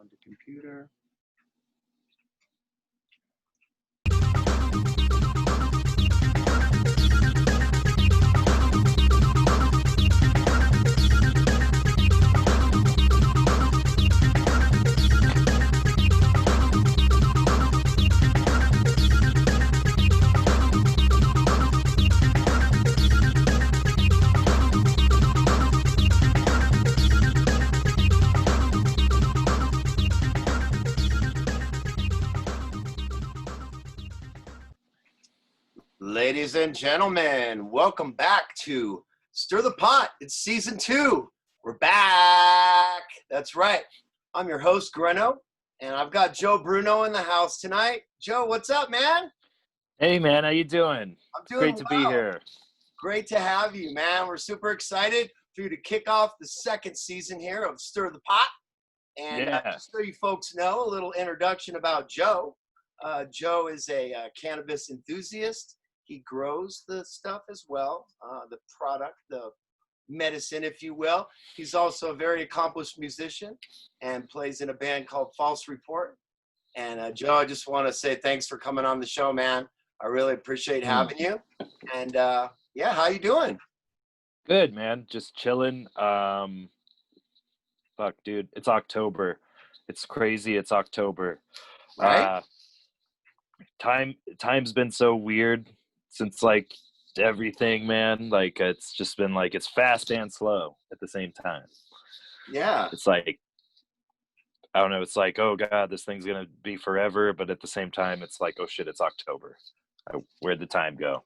on the computer. Ladies and gentlemen, welcome back to Stir the Pot. It's season 2. We're back. That's right. I'm your host, Greno, and I've got Joe Bruno in the house tonight. Joe, what's up, man? Hey, man. How you doing? I'm doing Great to be here. Great to have you, man. We're super excited for you to kick off the second season here of Stir the Pot. And just so you folks know, a little introduction about Joe. Joe is a cannabis enthusiast. He grows the stuff as well, the product, the medicine, if you will. He's also a very accomplished musician and plays in a band called False Report. And Joe, I just want to say thanks for coming on the show, man. I really appreciate having you. And yeah, how you doing? Good, man. Just chilling. Fuck, dude. It's October. It's crazy. It's October. Right? Time's been so weird since like everything, man. Like it's just been like it's fast and slow at the same time. Yeah. It's like I don't know, it's like, oh god, this thing's gonna be forever, but at the same time it's like, oh shit, it's October. Where'd the time go?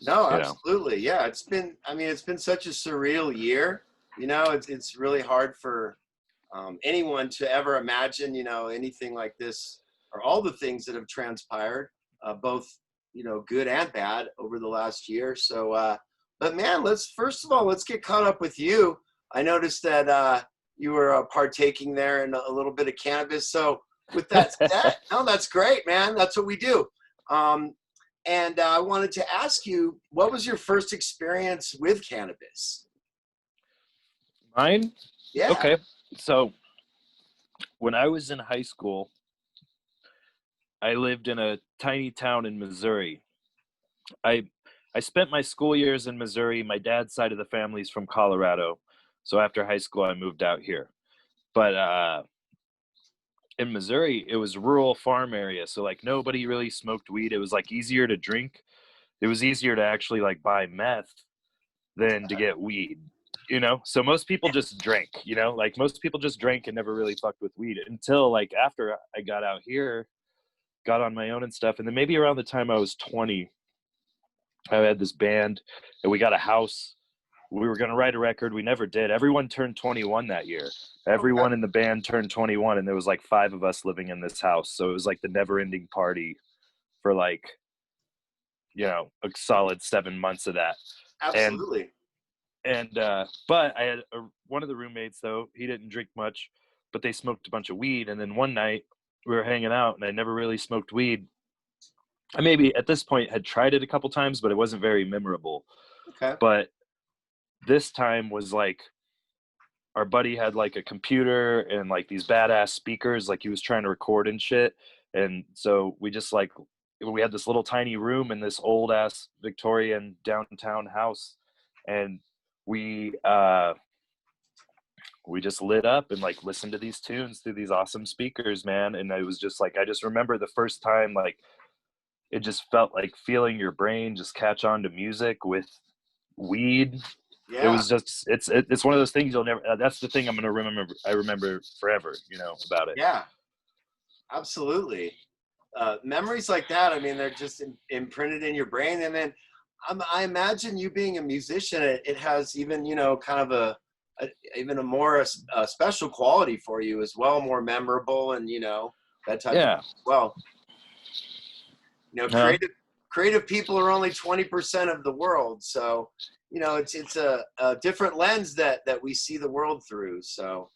No, absolutely. Yeah, it's been such a surreal year. You know, it's really hard for anyone to ever imagine, you know, anything like this or all the things that have transpired, both you know, good and bad over the last year. So, but man, let's get caught up with you. I noticed that you were partaking there in a little bit of cannabis. So with that said, no, that's great, man. That's what we do. And I wanted to ask you, what was your first experience with cannabis? Mine? Yeah. Okay. So when I was in high school, I lived in a tiny town in Missouri. I spent my school years in Missouri. My dad's side of the family's from Colorado. So after high school, I moved out here. But in Missouri, it was rural farm area. So like nobody really smoked weed. It was like easier to drink. It was easier to actually like buy meth than to get weed, you know? So most people just drank, you know, like most people just drank and never really fucked with weed until like after I got out here, got on my own and stuff. And then maybe around the time I was 20, I had this band and we got a house. We were going to write a record. We never did. Everyone turned 21 that year. Everyone in the band turned 21 and there was like 5 of us living in this house. So it was like the never ending party for like, you know, a solid 7 months of that. Absolutely. And but I had one of the roommates though, he didn't drink much, but they smoked a bunch of weed. And then one night we were hanging out and I never really smoked weed. I maybe at this point had tried it a couple times, but it wasn't very memorable. Okay. But this time was like our buddy had like a computer and like these badass speakers, like he was trying to record and shit. And so we just like, we had this little tiny room in this old ass Victorian downtown house. And we just lit up and like listened to these tunes through these awesome speakers, man. And it was just like, I just remember the first time, like, it just felt like feeling your brain just catch on to music with weed. Yeah. It was just, it's one of those things you'll never, that's the thing I remember forever, you know, about it. Yeah, absolutely. Memories like that, I mean, they're just imprinted in your brain. And then I imagine you being a musician, it has even, you know, kind of even a more special quality for you as well, more memorable and, you know, that type of well. You know, creative people are only 20% of the world. So, you know, it's a different lens that we see the world through. So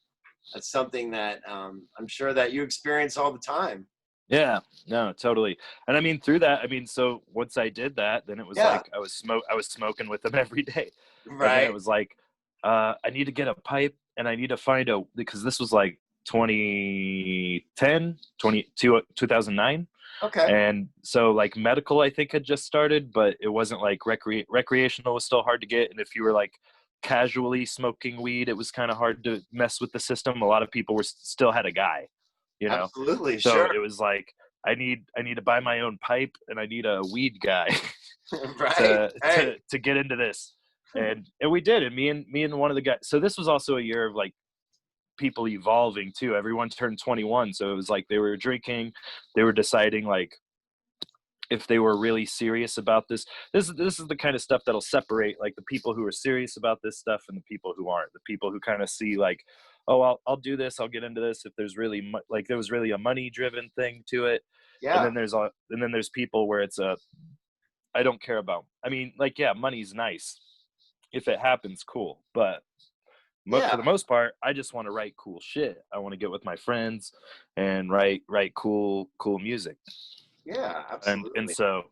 that's something that I'm sure that you experience all the time. Yeah, no, totally. And I mean, through that, I mean, so once I did that, then it was like I was smoking with them every day. Right. And then it was like, I need to get a pipe and I need to find because this was like 2010, 2009. Okay. And so like medical, I think, had just started, but it wasn't like recreational was still hard to get. And if you were like casually smoking weed, it was kind of hard to mess with the system. A lot of people were still had a guy, you know? Absolutely. So Sure. it was like, I need to buy my own pipe and I need a weed guy Right. to get into this. And we did. And me and one of the guys, so this was also a year of like people evolving too. Everyone turned 21. So it was like they were drinking, they were deciding like if they were really serious about this. This is the kind of stuff that'll separate like the people who are serious about this stuff and the people who aren't. The people who kind of see like, oh, I'll do this, I'll get into this if there's really like there was really a money driven thing to it. Yeah. And then there's people where it's a I don't care about. I mean, like, yeah, money's nice if it happens, cool, but for the most part, I just want to write cool shit. I want to get with my friends and write cool music. Yeah, absolutely. And so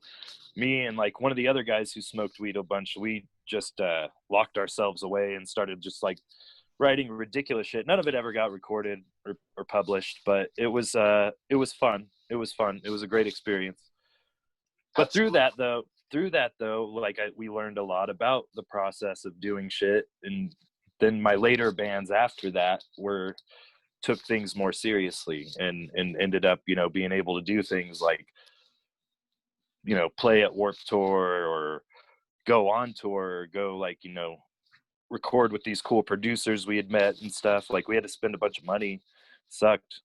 me and like one of the other guys who smoked weed a bunch, we just locked ourselves away and started just like writing ridiculous shit. None of it ever got recorded or published, but it was fun. It was fun. It was a great experience. But absolutely. through that though, like we learned a lot about the process of doing shit. And then my later bands after that took things more seriously and ended up, you know, being able to do things like, you know, play at Warped Tour or go on tour or go like, you know, record with these cool producers we had met and stuff. Like we had to spend a bunch of money. Sucked,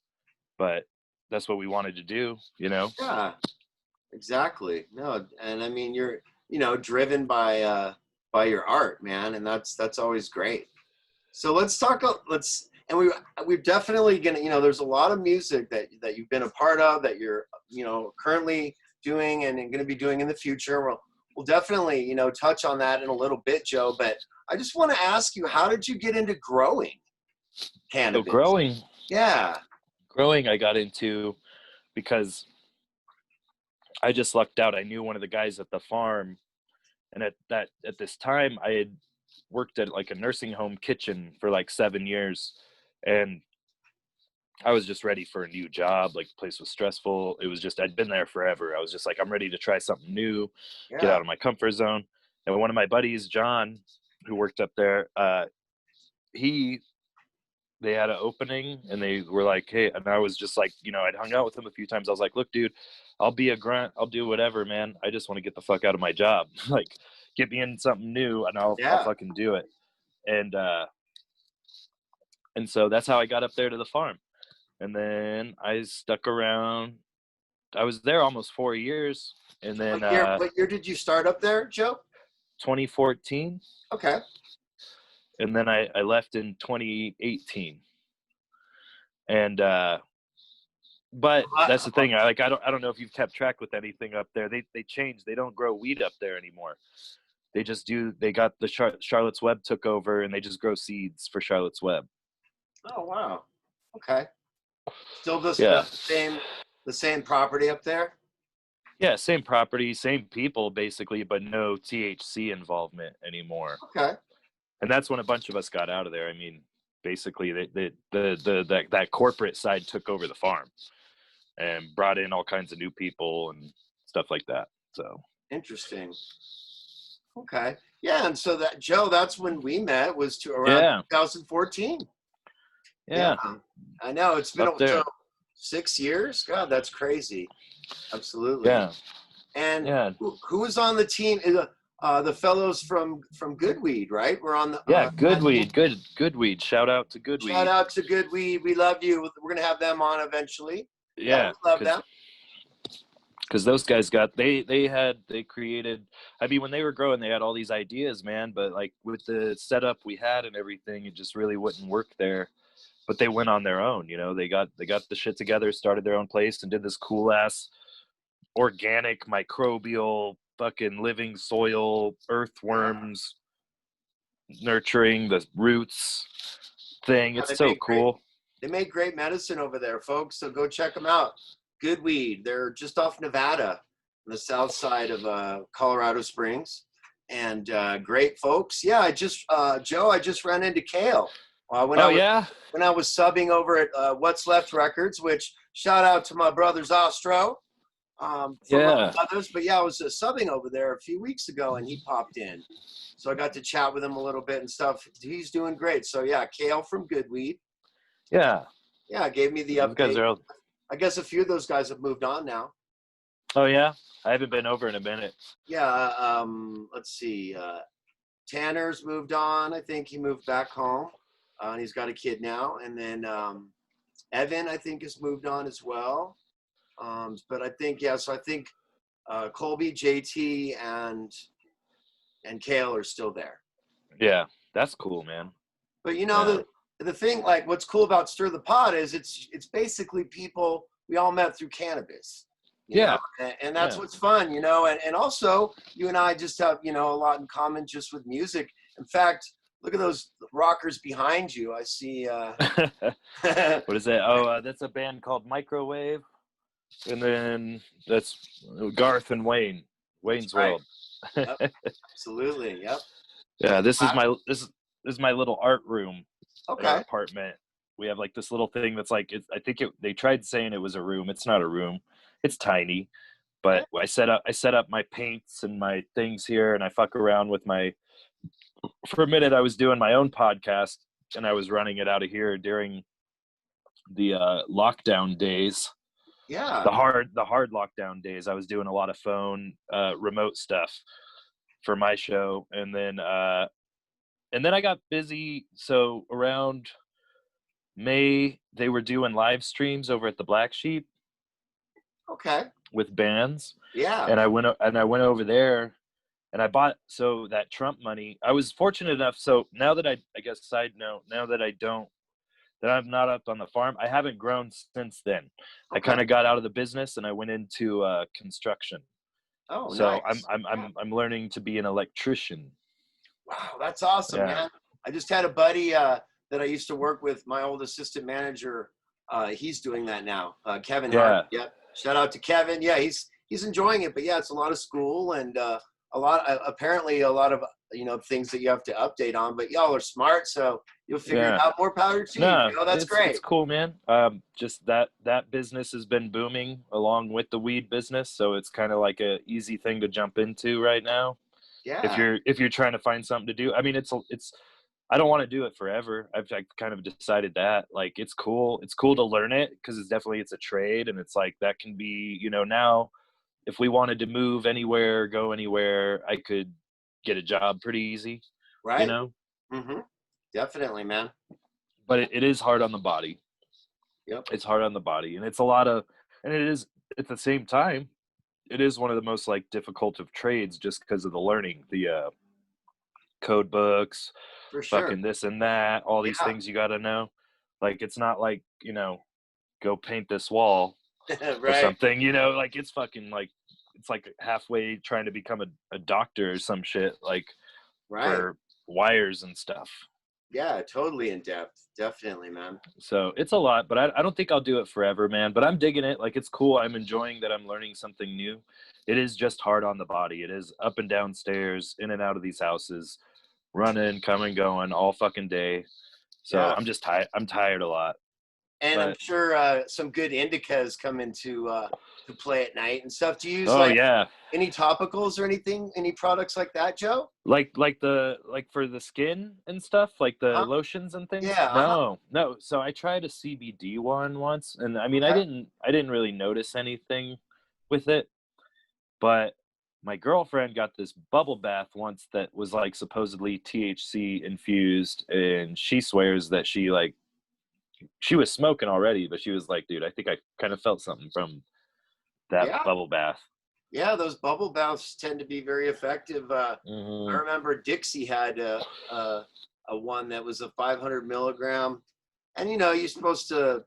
but that's what we wanted to do, you know? Yeah, exactly. No, and I mean you're, you know, driven by your art, man, and that's always great. So let's talk. And we're definitely gonna, you know, there's a lot of music that you've been a part of that you're, you know, currently doing and going to be doing in the future. We'll definitely, you know, touch on that in a little bit, Joe. But I just want to ask you, how did you get into growing So cannabis? growing I got into because I just lucked out. I knew one of the guys at the farm, and at this time I had worked at like a nursing home kitchen for like 7 years, and I was just ready for a new job. Like the place was stressful. It was just, I'd been there forever. I was just like, I'm ready to try something new, get out of my comfort zone. And one of my buddies, John, who worked up there, they had an opening and they were like, hey, and I was just like, you know, I'd hung out with him a few times. I was like, look, dude, I'll be a grunt. I'll do whatever, man. I just want to get the fuck out of my job. Like, get me in something new and I'll fucking do it. And so that's how I got up there to the farm. And then I stuck around. I was there almost 4 years. And then what year did you start up there, Joe? 2014. Okay. And then I left in 2018. And but that's the thing. I don't know if you've kept track with anything up there. They changed. They don't grow weed up there anymore. They just do. They got the Charlotte's Web took over, and they just grow seeds for Charlotte's Web. Oh wow. Okay. Still the same property up there? Yeah, same property, same people basically, but no THC involvement anymore. Okay. And that's when a bunch of us got out of there. I mean, basically that corporate side took over the farm and brought in all kinds of new people and stuff like that. So interesting. Okay. Yeah, and so that, Joe, that's when we met, was around 2014. Yeah. I know, it's been so 6 years. God, that's crazy. Absolutely. Yeah. And who was on the team? The fellows from Goodweed, right? We're on the Goodweed. Goodweed. Shout out to Goodweed. Shout out to Goodweed. We love you. We're gonna have them on eventually. Yeah, we love them. Because those guys they created. I mean, when they were growing, they had all these ideas, man. But like with the setup we had and everything, it just really wouldn't work there. But they went on their own, you know. They got the shit together, started their own place, and did this cool ass organic microbial fucking living soil earthworms nurturing the roots thing. It's so cool. They make great medicine over there, folks. So go check them out. Goodweed. They're just off Nevada, on the south side of Colorado Springs, and great folks. Yeah, Joe, I just ran into Kale. Well, Oh yeah, when I was subbing over at What's Left Records, which shout out to my brothers Ostro, from yeah, others. But yeah, I was subbing over there a few weeks ago, and he popped in, so I got to chat with him a little bit and stuff. He's doing great. So yeah, Kale from Good Weed, yeah. yeah, gave me the Those guys update. are all. I guess a few of those guys have moved on now. Oh yeah, I haven't been over in a minute. Yeah, let's see. Tanner's moved on. I think he moved back home, and he's got a kid now. And then Evan, I think, has moved on as well. But I think, yeah, so I think Colby, JT, and Kale are still there. Yeah, that's cool, man. But you know, Yeah. the thing, like, what's cool about Stir the Pot is it's basically people we all met through cannabis. You Yeah. know, and that's Yeah. what's fun, you know, and also you and I just have, you know, a lot in common just with music. In fact, look at those rockers behind you. I see. What is that? Oh, that's a band called Microwave, and then that's Garth and Wayne. Wayne's right. World. Yep. Absolutely. Yep. Yeah, this is my little art room in our Okay. apartment. We have like this little thing that's like they tried saying it was a room. It's not a room. It's tiny. But I set up my paints and my things here, and I fuck around with my. For a minute, I was doing my own podcast, and I was running it out of here during the lockdown days. Yeah. The hard lockdown days. I was doing a lot of phone remote stuff for my show, and then I got busy. So around May, they were doing live streams over at the Black Sheep. Okay. With bands. Yeah. And I went over there, and I bought, so that Trump money. I was fortunate enough. So now that I guess side note, now that I'm not up on the farm, I haven't grown since then. Okay. I kind of got out of the business and I went into construction. Oh, so nice. I'm learning to be an electrician. Wow, that's awesome, man. I just had a buddy that I used to work with, my old assistant manager. He's doing that now. Kevin Hart. Yep. Shout out to Kevin. Yeah, he's enjoying it, but yeah, it's a lot of school and apparently a lot of, you know, things that you have to update on, but y'all are smart, so you'll figure it out. More power to you. You know, that's great. It's cool, man. Just that business has been booming along with the weed business, so it's kind of like a easy thing to jump into right now. Yeah. If you're trying to find something to do. I mean, it's I don't want to do it forever. I've kind of decided that, like, it's cool to learn it, because it's a trade, and it's like that can be, you know, now if we wanted to move anywhere, go anywhere, I could get a job pretty easy, right? You know. Mm-hmm. Definitely, man. But it is hard on the body. Yep. It's hard on the body, and it's a lot of, and it is at the same time, it is one of the most like difficult of trades, just because of the learning, the code books, for sure, fucking this and that, all these things you got to know. Like, it's not like, you know, go paint this wall right. Or something, you know, like it's fucking like, it's like halfway trying to become a doctor or some shit, like for wires and stuff. Yeah, totally in depth. Definitely, man. So it's a lot, but I don't think I'll do it forever, man. But I'm digging it. Like, it's cool. I'm enjoying that I'm learning something new. It is just hard on the body. It is up and down stairs, in and out of these houses, running, coming, going all fucking day. So I'm just tired. I'm tired a lot. And I'm sure some good indicas come into to play at night and stuff. Do you use any topicals or anything, any products like that, Joe? Like for the skin and stuff, like the lotions and things? Yeah. No. So I tried a CBD one once, and I mean, I didn't really notice anything with it, but my girlfriend got this bubble bath once that was like supposedly THC infused, and she swears that she was smoking already, but she was like, dude, I think I kind of felt something from that bubble bath. Yeah, those bubble baths tend to be very effective. I remember Dixie had a one that was a 500 milligram, and you know, you're supposed to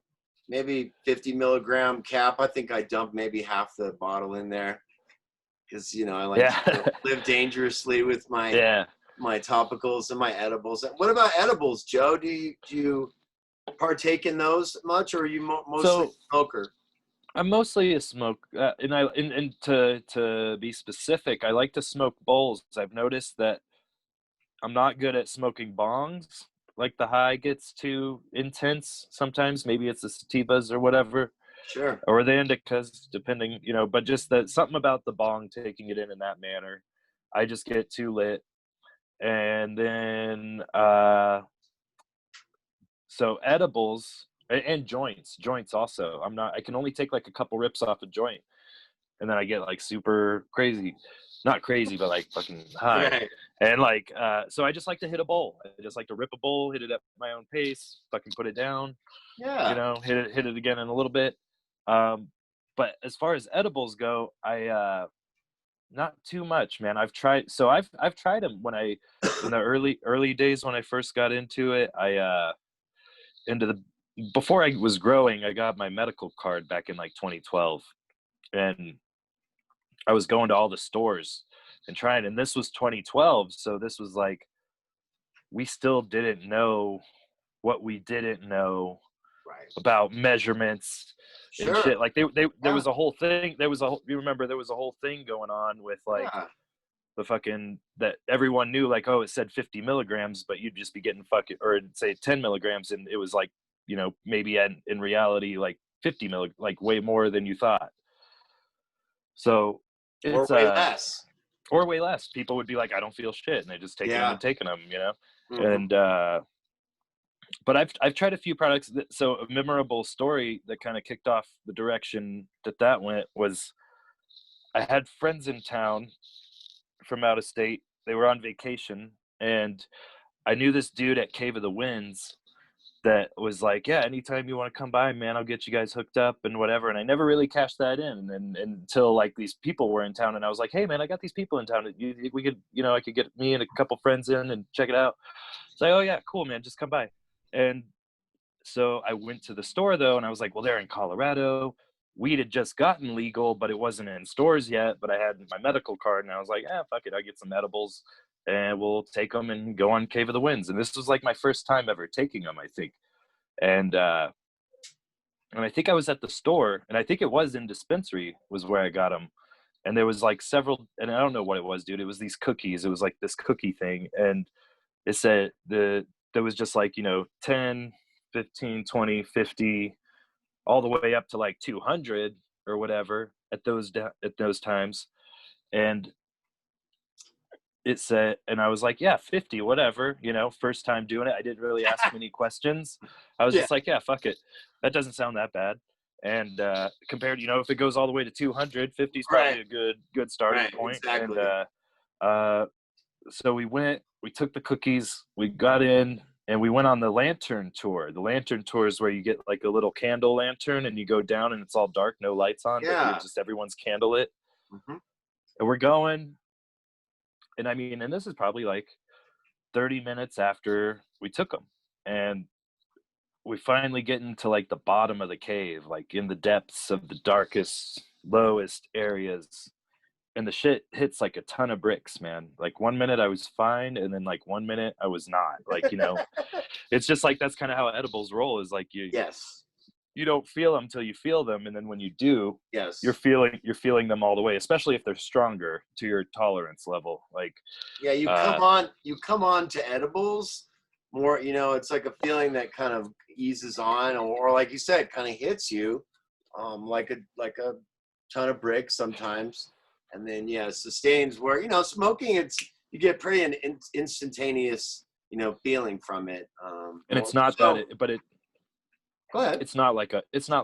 maybe 50 milligram cap. I think I dumped maybe half the bottle in there, because you know, I like to live dangerously with my my topicals and my edibles. What about edibles, Joe? Do you partake in those much, or are you mostly a smoker? I'm mostly a smoke, and to be specific, I like to smoke bowls. I've noticed that I'm not good at smoking bongs. like the high gets too intense sometimes. Maybe it's the sativas or whatever, Sure. or the indicas, depending, you know, but just that something about the bong, taking it in that manner, I just get too lit. And then so edibles and joints also. I can only take like a couple rips off a joint, and then I get like super crazy, not crazy, but like fucking high. Right. And like, so I just like to hit a bowl. I just like to rip a bowl, hit it at my own pace, fucking put it down, you Yeah. know, hit it again in a little bit. But as far as edibles go, not too much, man. I've tried them when in the early days when I first got into it. Into the Before I was growing, I got my medical card back in like 2012, and I was going to all the stores and trying, and this was 2012, so this was like we still didn't know what we didn't know Right. about measurements and Sure. shit. Like there Yeah. was a whole thing. You remember there was a whole thing going on with like Yeah. the fucking that everyone knew, like, oh, it said 50 milligrams, but you'd just be getting fucking, or say 10 milligrams, and it was like, you know, maybe in reality like 50 like way more than you thought. So Or it's way less. or way less. People would be like, I don't feel shit, and they just taking them Yeah. and taking them, you know. Mm-hmm. And but I've tried a few products. So a memorable story that kind of kicked off the direction that went was I had friends in town from out of state. They were on vacation, and I knew this dude at Cave of the Winds that was like, yeah, anytime you want to come by, man, I'll get you guys hooked up and whatever. And I never really cashed that in, and until like these people were in town, and I was like, hey, man, I got these people in town. We could, you know, I could get me and a couple friends in and check it out. It's like, oh yeah, cool, man, just come by. And so I went to the store though, and I was like, well, they're in Colorado. Weed had just gotten legal, but it wasn't in stores yet. But I had my medical card, and I was like, fuck it, I get some edibles, and we'll take them and go on Cave of the Winds. And this was like my first time ever taking them, I think. And I think I was at the store, and I think it was in dispensary was where I got them. And there was like several, and I don't know what it was, dude. It was these cookies. It was like this cookie thing, and it said there was just like, you know, 10, 15, 20, 50, all the way up to like 200 or whatever at those times. And it said, and I was like, yeah, 50, whatever, you know, first time doing it. I didn't really ask many questions. I was Yeah. just like, yeah, fuck it. That doesn't sound that bad. And compared, you know, if it goes all the way to 200, 50 is probably Right. a good starting Right. point. And Exactly. so we took the cookies, we got in, and we went on the lantern tour. The lantern tour is where you get like a little candle lantern, and you go down and it's all dark, no lights on, but Yeah. everyone's candlelit. Mm-hmm. And we're going, and I mean, and this is probably like 30 minutes after we took them, and we finally get into like the bottom of the cave, like in the depths of the darkest, lowest areas, and the shit hits like a ton of bricks, man. Like 1 minute I was fine, and then like 1 minute I was not. Like, you know, it's just like that's kind of how edibles roll. Is like Yes. you don't feel them till you feel them, and then when you do, Yes. you're feeling them all the way, especially if they're stronger to your tolerance level. Like, Yeah, you come on to edibles more, you know, it's like a feeling that kind of eases on, or like you said, kind of hits you, like a ton of bricks sometimes. And then yeah, sustains where, you know, smoking, you get pretty instantaneous, you know, feeling from it. and it's not that So but go ahead. it's not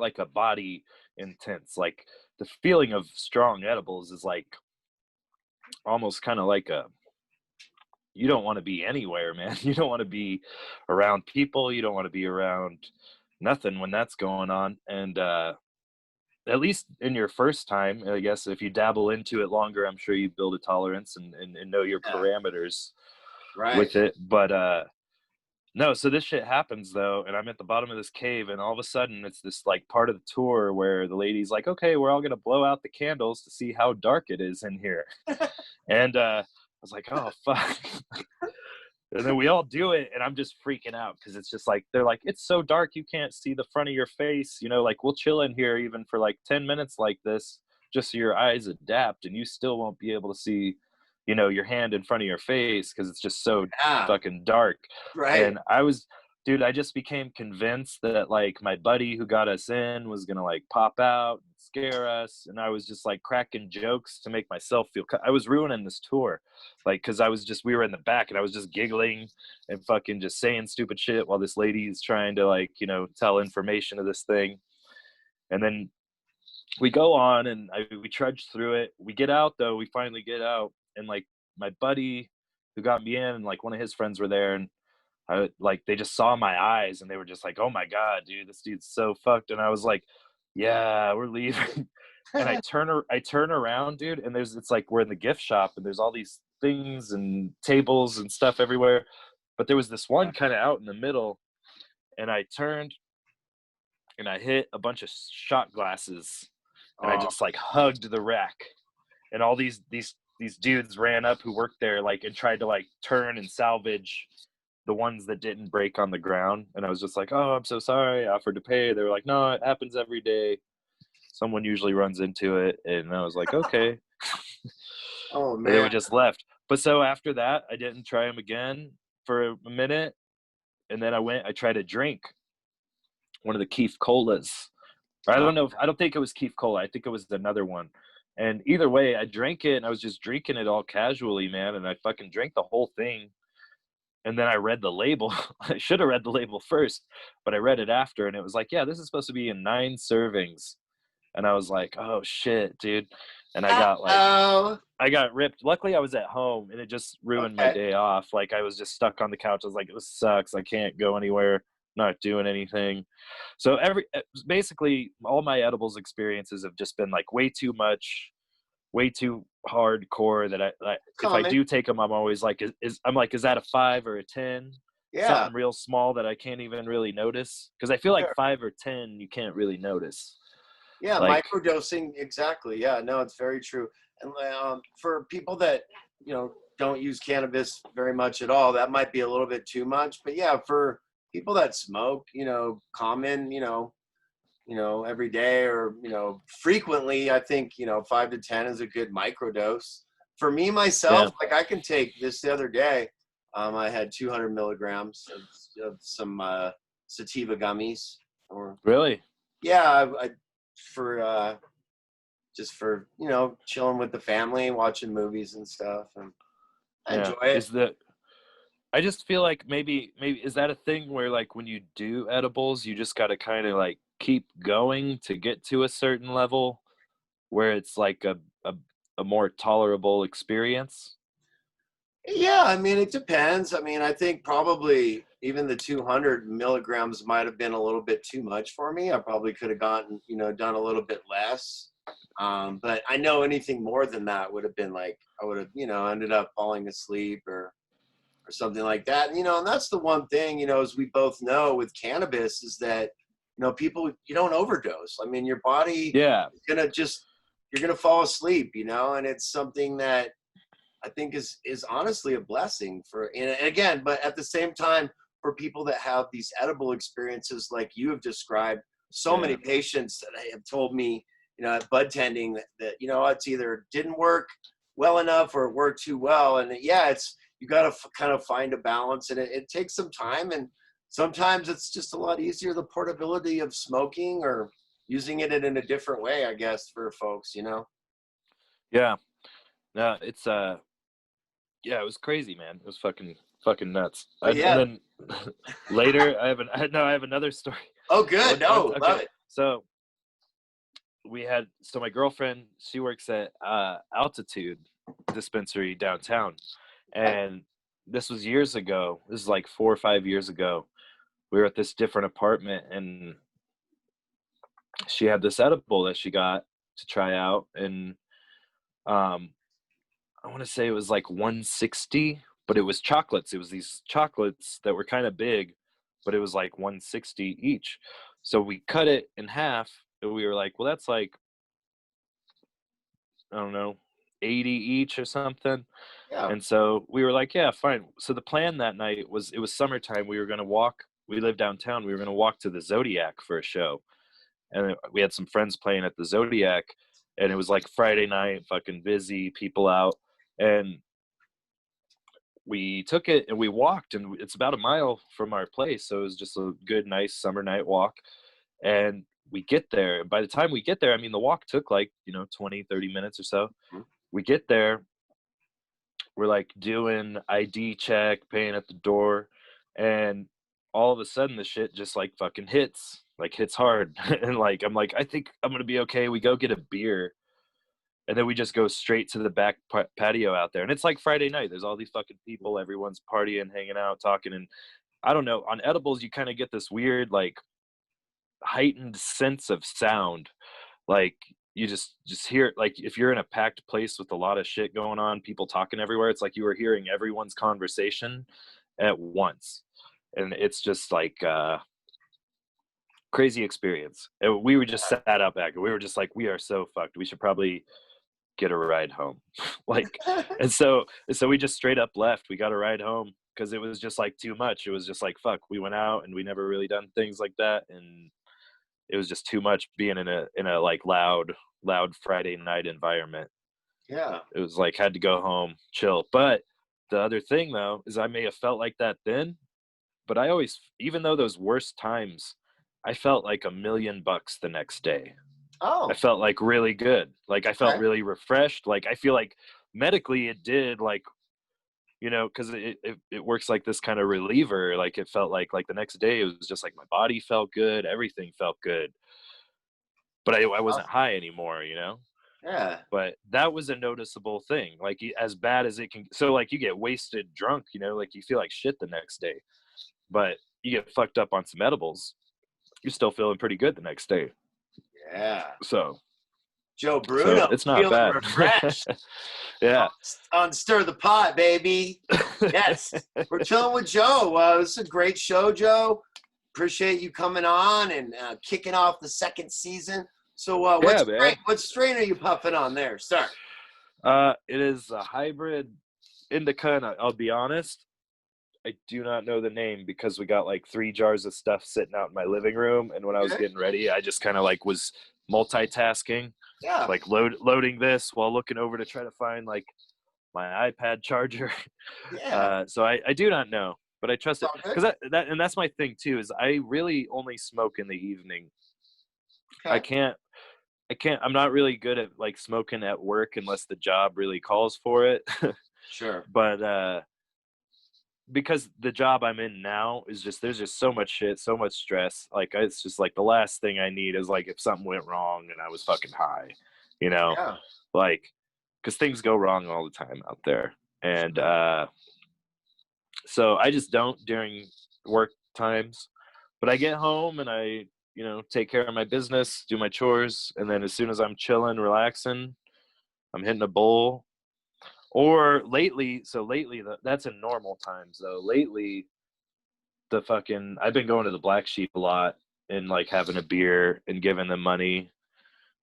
like a body intense. Like the feeling of strong edibles is like almost kind of like a, you don't want to be anywhere, man. You don't want to be around people. You don't want to be around nothing when that's going on. And at least in your first time, I guess, if you dabble into it longer, I'm sure you build a tolerance and know your Yeah, parameters right. with it. But no, so this shit happens though, and I'm at the bottom of this cave, and all of a sudden it's this like part of the tour where the lady's like, okay, we're all gonna blow out the candles to see how dark it is in here. And I was like, oh fuck. And then we all do it, and I'm just freaking out because it's just like, they're like, it's so dark you can't see the front of your face, you know, like we'll chill in here even for like 10 minutes like this just so your eyes adapt, and you still won't be able to see, you know, your hand in front of your face because it's just so Yeah. fucking dark. Right. And dude, I just became convinced that like my buddy who got us in was gonna like pop out and scare us, and I was just like cracking jokes to make myself feel. I was ruining this tour, like because we were in the back and I was just giggling and fucking just saying stupid shit while this lady is trying to like, you know, tell information of this thing. And then we go on and we trudge through it. We get out though. We finally get out, and like my buddy who got me in, and like one of his friends were there, and like they just saw my eyes and they were just like, "Oh my god, dude, this dude's so fucked." And I was like, "Yeah, we're leaving." And I turn around, dude, and it's like we're in the gift shop and there's all these things and tables and stuff everywhere, but there was this one kind of out in the middle, and I turned and I hit a bunch of shot glasses, and I Oh, just like hugged the rack, and all these dudes ran up who worked there like and tried to like turn and salvage the ones that didn't break on the ground. And I was just like, "Oh, I'm so sorry." I offered to pay. They were like, "No, it happens every day. Someone usually runs into it." And I was like, "Okay." oh And then man. we just left. But so after that, I didn't try them again for a minute. And then I tried a drink, one of the Keef Colas. I Oh, don't know I don't think it was Keef Cola. I think it was another one. And either way, I drank it and I was just drinking it all casually, man. And I fucking drank the whole thing. And then I read the label. I should have read the label first, but I read it after, and it was like, "Yeah, this is supposed to be in 9 servings." And I was like, "Oh shit, dude." And oh, I got ripped. Luckily I was at home and it just ruined my okay. day off. Like I was just stuck on the couch. I was like, "This sucks. I can't go anywhere, not doing anything." So basically all my edibles experiences have just been like way too much, way too hardcore that if I Common. do take them, I'm always like, I'm like, is that a 5 or a 10? Yeah. Something real small that I can't even really notice. Cause I feel like Sure. 5 or 10, you can't really notice. Yeah, Like, microdosing, exactly. Yeah, no, it's very true. And for people that, you know, don't use cannabis very much at all, that might be a little bit too much. But yeah, for people that smoke, you know, common, every day or, frequently, I think, 5 to 10 is a good microdose. For me, yeah, myself, like I can take this the other day. I had 200 milligrams of some sativa gummies or really? yeah, I for just for chilling with the family, watching movies and stuff, and I Yeah. enjoy it. I just feel like maybe is that a thing where like when you do edibles, you just got to kind of like keep going to get to a certain level where it's like a, a more tolerable experience? Yeah, I mean it depends. I mean I think probably even the 200 milligrams might have been a little bit too much for me. I probably could have gotten done a little bit less. But I know anything more than that would have been like I would have ended up falling asleep or something like that. And that's the one thing, as we both know with cannabis is that, people, you don't overdose. I mean, your body Yeah. is going to you're going to fall asleep, and it's something that I think is honestly a blessing and again, but at the same time, for people that have these edible experiences like you have described, so many Yeah. patients that have told me, at bud tending that it's either didn't work well enough or it worked too well. And yeah, you got to kind of find a balance, and it takes some time. And sometimes it's just a lot easier, the portability of smoking or using it in a different way, I guess, for folks. Yeah. No, it's yeah, it was crazy, man. It was fucking nuts. But And yeah. then later, I have another story. Oh, good. No, love Okay, it. so my girlfriend, she works at Altitude Dispensary downtown, Okay. and this was years ago. This is like 4 or 5 years ago. We were at this different apartment, and she had this edible that she got to try out, and um, I want to say it was like 160, but it was chocolates. It was these chocolates that were kind of big, but it was like 160 each. So we cut it in half, and we were like, well, that's like, I don't know, 80 each or something. Yeah. And so we were like, yeah, fine. So the plan that night was, it was summertime. We were going to walk. We lived downtown. We were going to walk to the Zodiac for a show. And we had some friends playing at the Zodiac, and it was like Friday night, fucking busy, people out. And we took it and we walked, and it's about a mile from our place, so it was just a good, nice summer night walk. And we get there. By the time we get there, I mean, the walk took like, 20-30 minutes or so. Mhm. We get there, we're like doing ID check, paying at the door, and all of a sudden the shit just like fucking hits hard. And like I'm like, I think I'm gonna be okay. We go get a beer, and then we just go straight to the back patio out there. And it's like Friday night. There's all these fucking people. Everyone's partying, hanging out, talking. And I don't know. On edibles, you kind of get this weird, like, heightened sense of sound. Like you just hear, like, if you're in a packed place with a lot of shit going on, people talking everywhere, it's like you were hearing everyone's conversation at once. And it's just like crazy experience. And we were just sat out back, and we were just like, we are so fucked. We should probably get a ride home. Like, and so we just straight up left. We got a ride home because it was just like too much. It was just like, fuck, we went out and we never really done things like that, and it was just too much being in a like loud Friday night environment. Yeah. It was like, had to go home, chill. But the other thing though is I may have felt like that then, but I always, even though those worst times, I felt like $1,000,000 the next day. I Oh, felt like really good. Like I felt okay. really refreshed. Like I feel like medically it did, like, because it works like this kind of reliever. Like it felt like the next day it was just like my body felt good, everything felt good, but I wasn't high anymore. Yeah. But that was a noticeable thing. Like as bad as it can. So like you get wasted drunk, like you feel like shit the next day, but you get fucked up on some edibles, you're still feeling pretty good the next day. Yeah. So Joe so Bruno it's not feeling bad. refreshed Yeah. on Stir the Pot, baby. Yes. We're chilling with Joe. This is a great show, Joe. Appreciate you coming on and kicking off the second season. So Yeah, man. what strain are you puffing on there? Start. It is a hybrid indica, and I'll be honest, I do not know the name because we got like 3 jars of stuff sitting out in my living room, and when I was Okay. getting ready, I just kind of like was multitasking, Yeah. like loading this while looking over to try to find like my iPad charger. Yeah. So I do not know, but I trust it All good. because that's my thing too. Is I really only smoke in the evening. I Okay. can't. I'm not really good at like smoking at work unless the job really calls for it. Sure. But because the job I'm in now is just, there's just so much shit, so much stress. Like it's just like the last thing I need is like if something went wrong and I was fucking high, you know, Yeah. like because things go wrong all the time out there. And Sure. so I just don't during work times. But I get home and I, take care of my business, do my chores, and then as soon as I'm chilling, relaxing, I'm hitting a bowl. Or lately, that's in normal times though. Lately, I've been going to the Black Sheep a lot and like having a beer and giving them money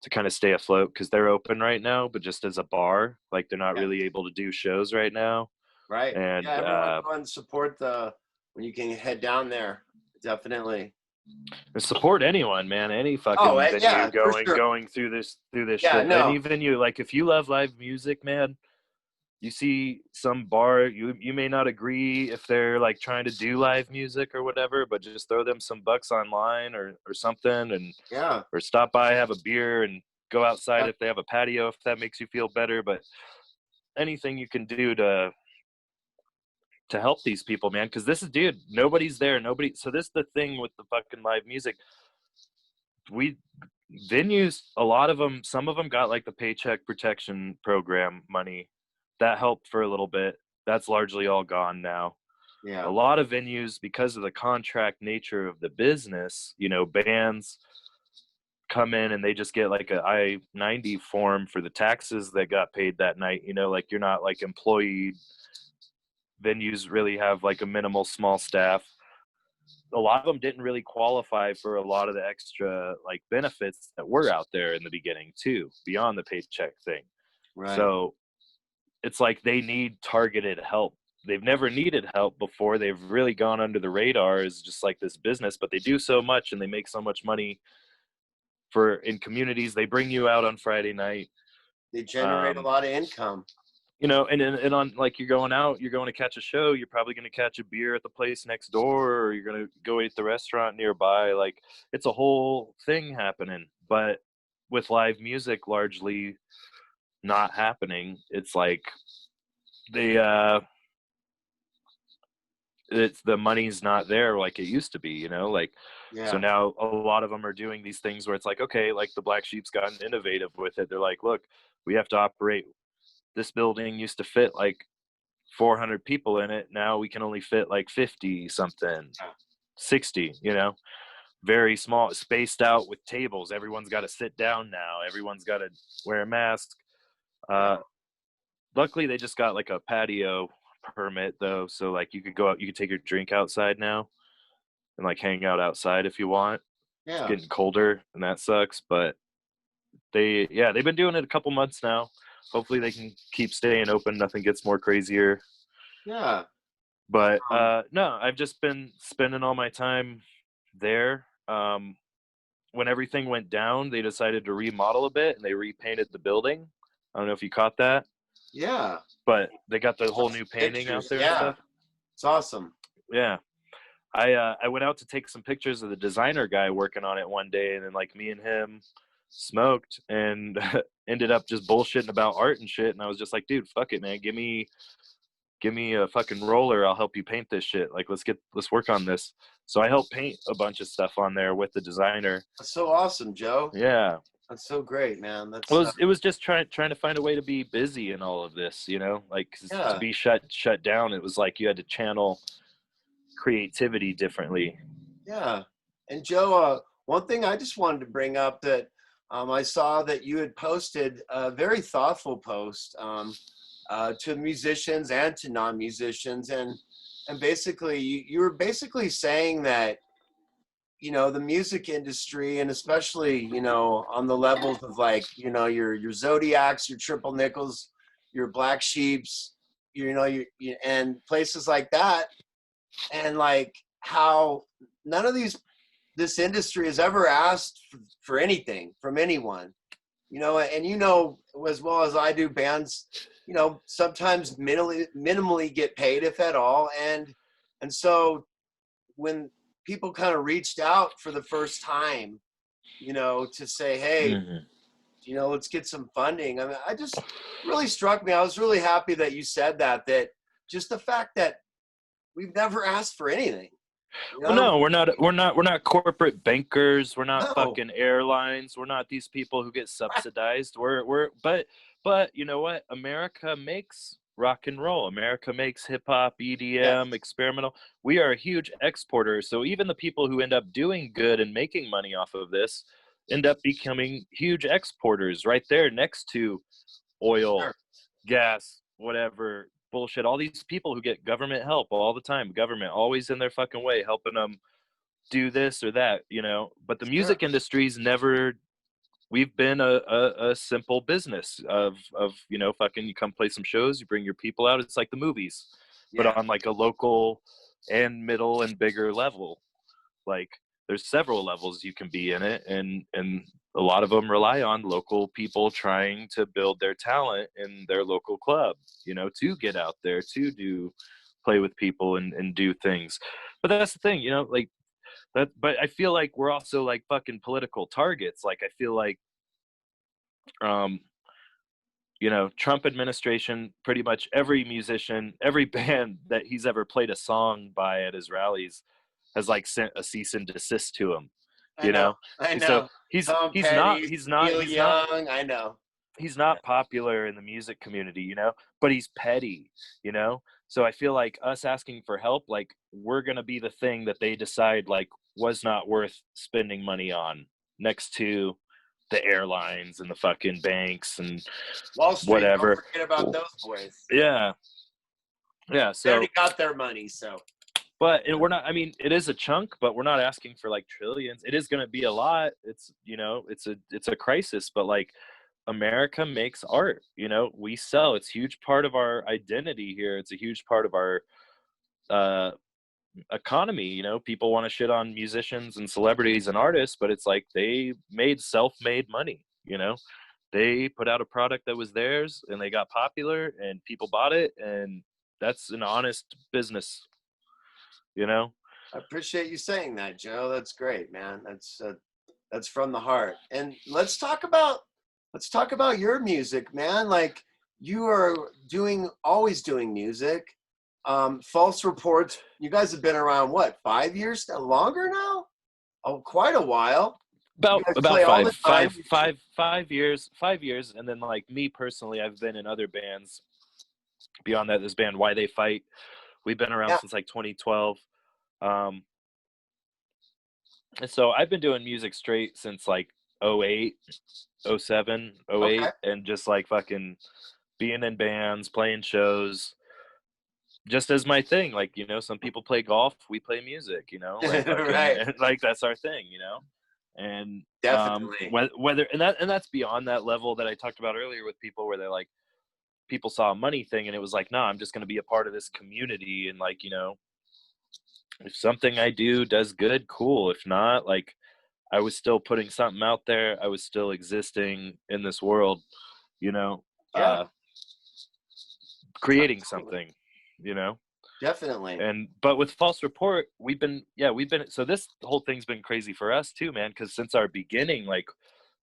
to kind of stay afloat because they're open right now, but just as a bar, like they're not Yeah. really able to do shows right now. Right. Yeah. And Everyone go and support when you can head down there. Definitely. support anyone, man. Any Oh, fucking venue yeah, for sure. going through this Yeah. shit. No. Any venue, like if you love live music, man, you see some bar, you may not agree if they're like trying to do live music or whatever, but just throw them some bucks online or something, and Yeah. or stop by, have a beer, and go outside Yeah. if they have a patio, if that makes you feel better. But anything you can do to help these people, man, because this is, dude, nobody's there, nobody. So this is the thing with the fucking live music. We venues, a lot of them, some of them got like the Paycheck Protection Program money that helped for a little bit. That's largely all gone now. A Yeah. lot of venues, because of the contract nature of the business, bands come in and they just get like a I-90 form for the taxes that got paid that night. Like you're not like employee. Venues really have like a minimal small staff. A lot of them didn't really qualify for a lot of the extra like benefits that were out there in the beginning too, beyond the paycheck thing. Right. So it's like they need targeted help. They've never needed help before. They've really gone under the radar as just like this business, but they do so much and they make so much money in communities. They bring you out on Friday night. They generate a lot of income. you know, and on, like, you're going out, you're going to catch a show, you're probably going to catch a beer at the place next door, or you're going to go eat at the restaurant nearby. Like, it's a whole thing happening. But with live music largely not happening, it's like they it's the money's not there like it used to be, you know, like, so Yeah. now a lot of them are doing these things where it's like, okay, like the Black Sheep's gotten innovative with it. They're like, look, we have to operate, this building used to fit like 400 people in it, now we can only fit like 50 something, 60, you know, very small, spaced out with tables, everyone's got to sit down now, everyone's got to wear a mask. uh Luckily they just got like a patio permit though, so like you could go out, you could take your drink outside now and like hang out outside if you want. It's Yeah. getting colder and that sucks, but they've been doing it a couple months now. Hopefully they can keep staying open, nothing gets more crazier. Yeah. But Um, no, I've just been spending all my time there. When everything went down, they decided to remodel a bit and they repainted the building. I don't know if you caught that, yeah. but they got the Saw whole some new painting out pictures. there and Yeah. stuff. It's awesome. Yeah. I went out to take some pictures of the designer guy working on it one day, and then like me and him smoked and ended up just bullshitting about art and shit. And I was just like, dude, fuck it, man. Give me a fucking roller. I'll help you paint this shit. Like, let's work on this. So I helped paint a bunch of stuff on there with the designer. That's so awesome, Joe. Yeah. That's so great, man. Well, That's it was just trying to find a way to be busy in all of this, you know, like 'cause to yeah, be shut down, it was like you had to channel creativity differently. yeah. And Joe, one thing I just wanted to bring up that I saw that you had posted a very thoughtful post to musicians and to non-musicians, and basically you were basically saying that the music industry, and especially on the levels of like your Zodiacs, your Triple Nickels, your Black Sheeps, and places like that, and like how none of this industry has ever asked for anything from anyone, and as well as I do, bands sometimes minimally get paid, if at all, and so when people kind of reached out for the first time, to say, hey, Mm-hmm. let's get some funding. I mean, I just really struck me. I was really happy that you said that just the fact that we've never asked for anything, Well, no, we're not corporate bankers. We're not No. fucking airlines. We're not these people who get subsidized. But you know what? America makes rock and roll. America makes hip hop, Yes. EDM, experimental. We are a huge exporter. So even the people who end up doing good and making money off of this end up becoming huge exporters right there next to oil, Sure. gas, whatever bullshit. All these people who get government help all the time, government always in their fucking way helping them do this or that, you know. But the Sure. music industry's never. We've been a simple business of fucking, you come play some shows, you bring your people out. It's like the movies, but Yeah. on like a local and middle and bigger level. Like, there's several levels you can be in it, and a lot of them rely on local people trying to build their talent in their local club, to get out there to play with people and do things. But that's the thing, like that. But I feel like we're also like fucking political targets. Like, I feel like um Trump administration, pretty much every musician, every band that he's ever played a song by at his rallies has like sent a cease and desist to him. I You know. know, I so know. he's Tom he's not Petty, he's not Neil he's not Young. I know. he's Yeah. not popular in the music community, but he's petty, So I feel like us asking for help, like, we're gonna be the thing that they decide like was not worth spending money on, next to the airlines and the fucking banks and Wall Street. Don't whatever. forget about those boys. Yeah, yeah. They already So, got their money. So. but we're not. I mean, it is a chunk, but we're not asking for like trillions. It is going to be a lot. It's a crisis, but like, America makes art. We sell. It's a huge part of our identity here. It's a huge part of our uh, economy. People want to shit on musicians and celebrities and artists, but it's like they made self-made money. they put out a product that was theirs and they got popular and people bought it, and that's an honest business, you know? I appreciate you saying that, Joe. That's great, man. That's from the heart. And let's talk about your music, man. Like, you are always doing music. False Reports, you guys have been around, what, 5 years? Longer now? Oh, quite a while. You guys About play all the time. 5 years. And then like me personally, I've been in other bands beyond that. This band Why They Fight, we've been around Yeah. since like 2012. And so I've been doing music straight since like 08, 07, 08, Okay. and just like fucking being in bands, playing shows, just as my thing. Like, you know, some people play golf, we play music, you know, and fucking Right. and, like that's our thing, you know. And Definitely. whether and that's beyond that level that I talked about earlier with people where they're like, people saw a money thing and it was like, nah, I'm just going to be a part of this community, and like, you know, if something I do does good, cool. If not, like, I was still putting something out there. I was still existing in this world, you know, Yeah. creating Absolutely. something, you know. Definitely. And but with False Report, we've been so this whole thing's been crazy for us too, man, because since our beginning, like,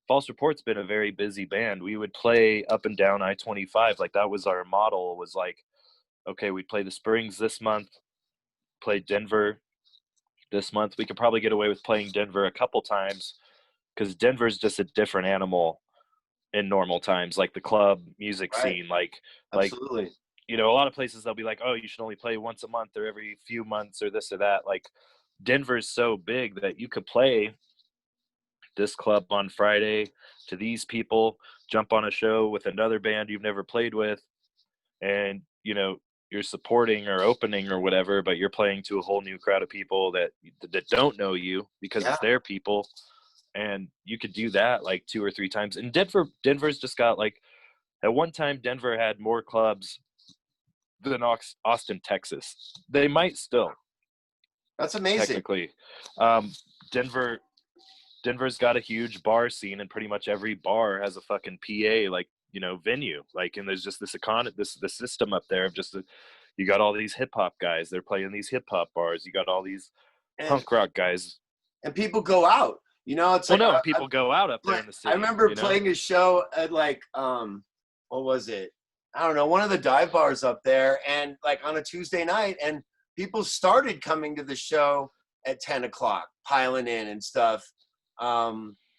False Report's been a very busy band. We would play up and down I-25. Like, that was our model, was like, okay, we'd play the Springs this month, play Denver this month. We could probably get away with playing Denver a couple times because Denver's just a different animal in normal times, like the club music Right. scene. Like, Absolutely. you know, a lot of places they'll be like, oh, you should only play once a month or every few months or this or that. Like, Denver's so big that you could play this club on Friday to these people, jump on a show with another band you've never played with, and, you know, you're supporting or opening or whatever, but you're playing to a whole new crowd of people that don't know you because Yeah. it's their people. And you could do that like 2 or 3 times. And Denver's just got like, at one time Denver had more clubs than Austin, Texas. They might still, That's amazing. technically. Denver Denver's got a huge bar scene, and pretty much every bar has a fucking PA, like, you know, venue. Like, and there's just this the system up there of just you got all these hip hop guys, they're playing these hip hop bars. You got all these And punk rock guys. and people go out. You know, it's Well, like no, people go out up there in the I city. remember You know, playing a show at, like, what was it? I don't know, one of the dive bars up there, and like on a Tuesday night, and people started coming to the show at 10 o'clock, piling in and stuff.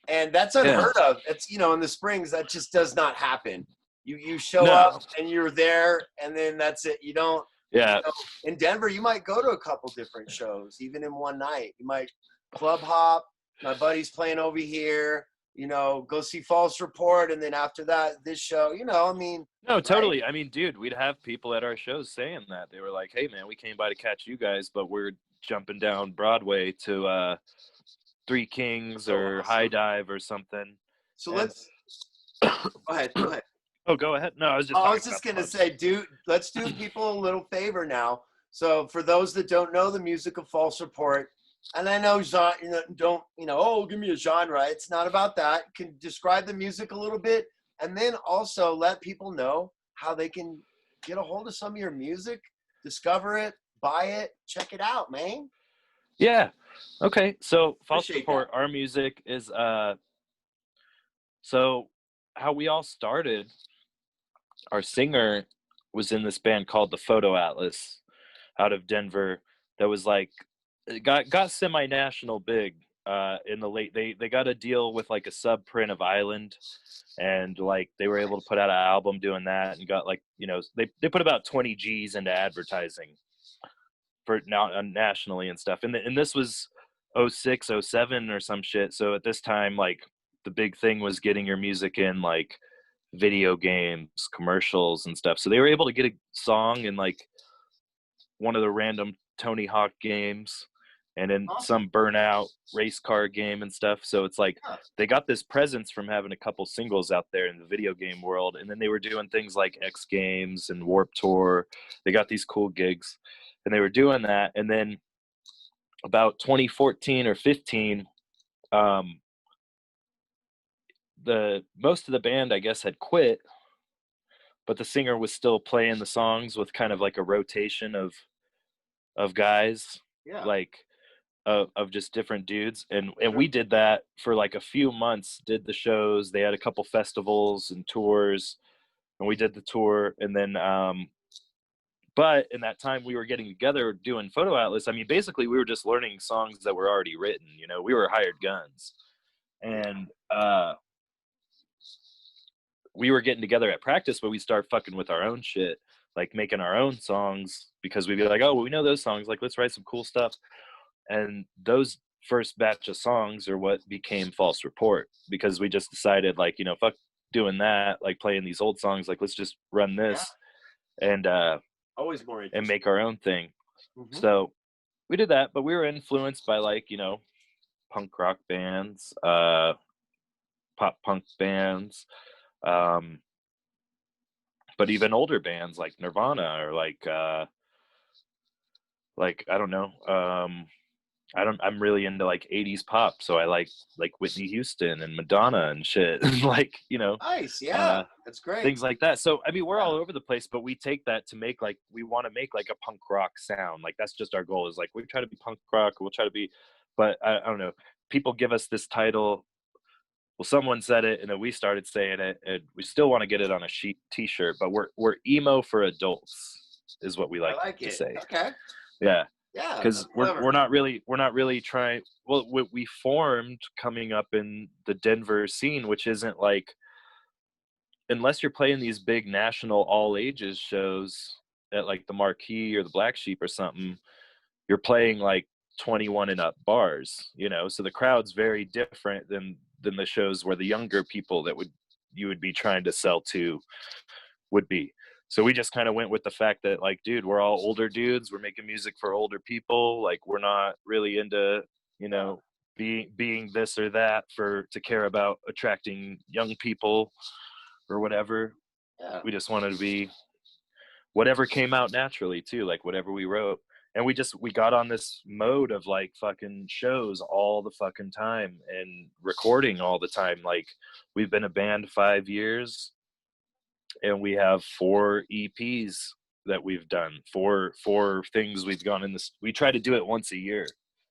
And that's unheard of. It's, you know, in the Springs, that just does not happen. You show up and you're there, and then that's it. You don't. Yeah. You know, in Denver, you might go to a couple different shows, even in one night. You might club hop. My buddy's playing over here. You know, go see False Report, and then after that, this show. You know, I mean. No, right? totally. I mean, dude, we'd have people at our shows saying that. They were like, "Hey, man, we came by to catch you guys, but we're jumping down Broadway to Three Kings or awesome. High Dive or something." So let's go ahead. Go ahead. Oh, go ahead. No, I was just gonna say, let's do people a little favor now. So for those that don't know the music of False Report, and I know oh, give me a genre. It's not about that. You can describe the music a little bit, and then also let people know how they can get a hold of some of your music, discover it, buy it, check it out, man. Yeah. Okay. So False Appreciate Report, that. our music is so how we all started, our singer was in this band called the Photo Atlas out of Denver that was like, it got semi-national big in the late, they got a deal with like a sub print of Island, and like they were able to put out an album doing that, and got like, you know, they put about 20 G's into advertising for now nationally and stuff. And this was 06, 07 or some shit. So at this time, like, the big thing was getting your music in like video games, commercials and stuff. So they were able to get a song in like one of the random Tony Hawk games, and in Awesome. some Burnout race car game and stuff. So it's like, Yeah. they got this presence from having a couple singles out there in the video game world, and then they were doing things like X Games and Warp Tour. They got these cool gigs, and they were doing that. And then about 2014 or 15, most of the band, I guess, had quit, but the singer was still playing the songs with kind of like a rotation of guys, Yeah. like of just different dudes, and Sure. we did that for like a few months. Did the shows. They had a couple festivals and tours, and we did the tour, and then but in that time we were getting together doing photo outlets. I mean, basically we were just learning songs that were already written. You know, we were hired guns, and we were getting together at practice, but we start fucking with our own shit, like making our own songs, because we'd be like, oh, well, we know those songs, like let's write some cool stuff. And those first batch of songs are what became False Report, because we just decided, like, you know, fuck doing that, like playing these old songs, like let's just run this and always more and make our own thing. Mm-hmm. So we did that, but we were influenced by, like, you know, punk rock bands, pop punk bands, but even older bands like Nirvana, or like I don't know, I'm really into like 80s pop, so I like Whitney Houston and Madonna and shit. Like, you know, Nice. Yeah, that's great. things like that. So I mean, we're all over the place, but we take that to make, like, we want to make like a punk rock sound. Like that's just our goal, is like we try to be punk rock, we'll try to be, but I don't know, people give us this title. Well, someone said it, and then we started saying it, and we still want to get it on a t-shirt, but we're emo for adults, is what we like to say. Okay. Yeah. Yeah, because we're not really trying. Well, we formed coming up in the Denver scene, which isn't like, unless you're playing these big national all ages shows at like the Marquee or the Black Sheep or something, you're playing like 21 and up bars, you know, so the crowd's very different than the shows where the younger people that you would be trying to sell to would be. So we just kind of went with the fact that, like, dude, we're all older dudes, we're making music for older people, like we're not really into, you know, being this or that to care about attracting young people or whatever. We just wanted to be whatever came out naturally too, like whatever we wrote. And we got on this mode of like fucking shows all the fucking time and recording all the time. Like, we've been a band 5 years, and we have 4 EPs that we've done, four things we've gone in this. We try to do it once a year.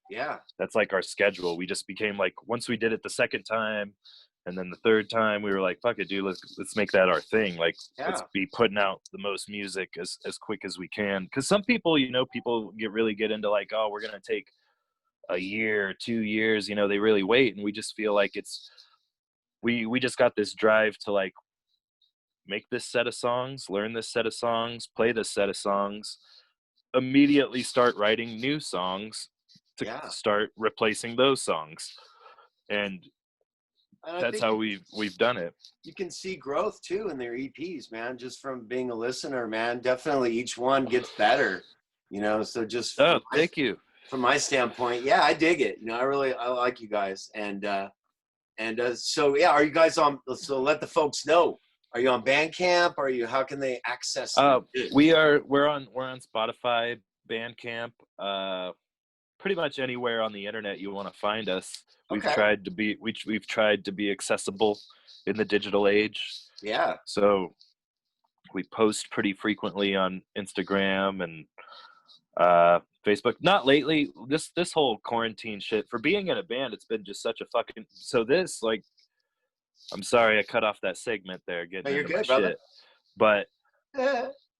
Yeah, that's like our schedule. We just became like, once we did it the second time, and then the third time, we were like, fuck it, dude, let's make that our thing. Like, let's be putting out the most music as quick as we can. Because some people, you know, people get into like, oh, we're gonna take a year, 2 years, you know, they really wait. And we just feel like we just got this drive to like make this set of songs, learn this set of songs, play this set of songs, immediately start writing new songs to start replacing those songs. And that's how we've done it. You can see growth too in their EPs, man, just from being a listener, man. Definitely each one gets better, you know, so just thank you. From my standpoint, yeah, I dig it. You know, I like you guys. And so yeah, are you guys on, so let the folks know, are you on Bandcamp? How can they access it? We're on Spotify, Bandcamp, pretty much anywhere on the internet you want to find us. We've tried to be accessible in the digital age. Yeah. So we post pretty frequently on Instagram and Facebook. Not lately. This whole quarantine shit, for being in a band, it's been just such a fucking, so this, like, I'm sorry I cut off that segment there, getting into my shit. But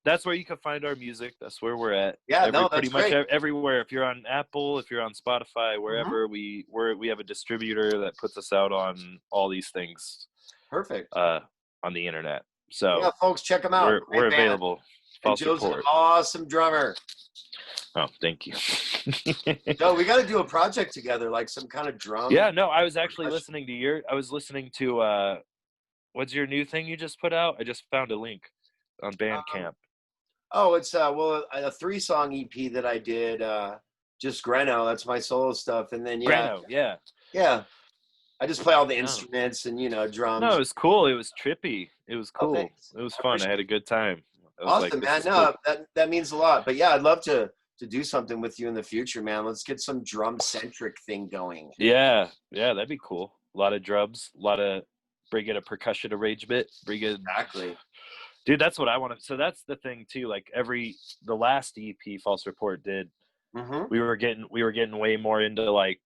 that's where you can find our music. That's where we're at. Yeah, pretty much everywhere. If you're on Apple, if you're on Spotify, wherever, we have a distributor that puts us out on all these things. Perfect. On the internet. So yeah, folks, check them out. We're available. And Joe's an awesome drummer. Oh, thank you. Joe, we got to do a project together, like some kind of drum. Yeah, no, I was actually listening to what's your new thing you just put out? I just found a link on Bandcamp. It's a 3-song EP that I did, just Greno. That's my solo stuff. And then Greno, yeah. I just play all the instruments and, you know, drums. No, it was cool. It was trippy. It was cool. It was fun. I had a good time. Awesome, man. No, cool. that means a lot. But yeah, I'd love to do something with you in the future, man. Let's get some drum centric thing going. Yeah, that'd be cool. A lot of drums, a lot of bring in a percussion arrangement, Exactly. dude, that's what I want to. So that's the thing too. Like the last EP False Report did, Mm-hmm. we were getting way more into like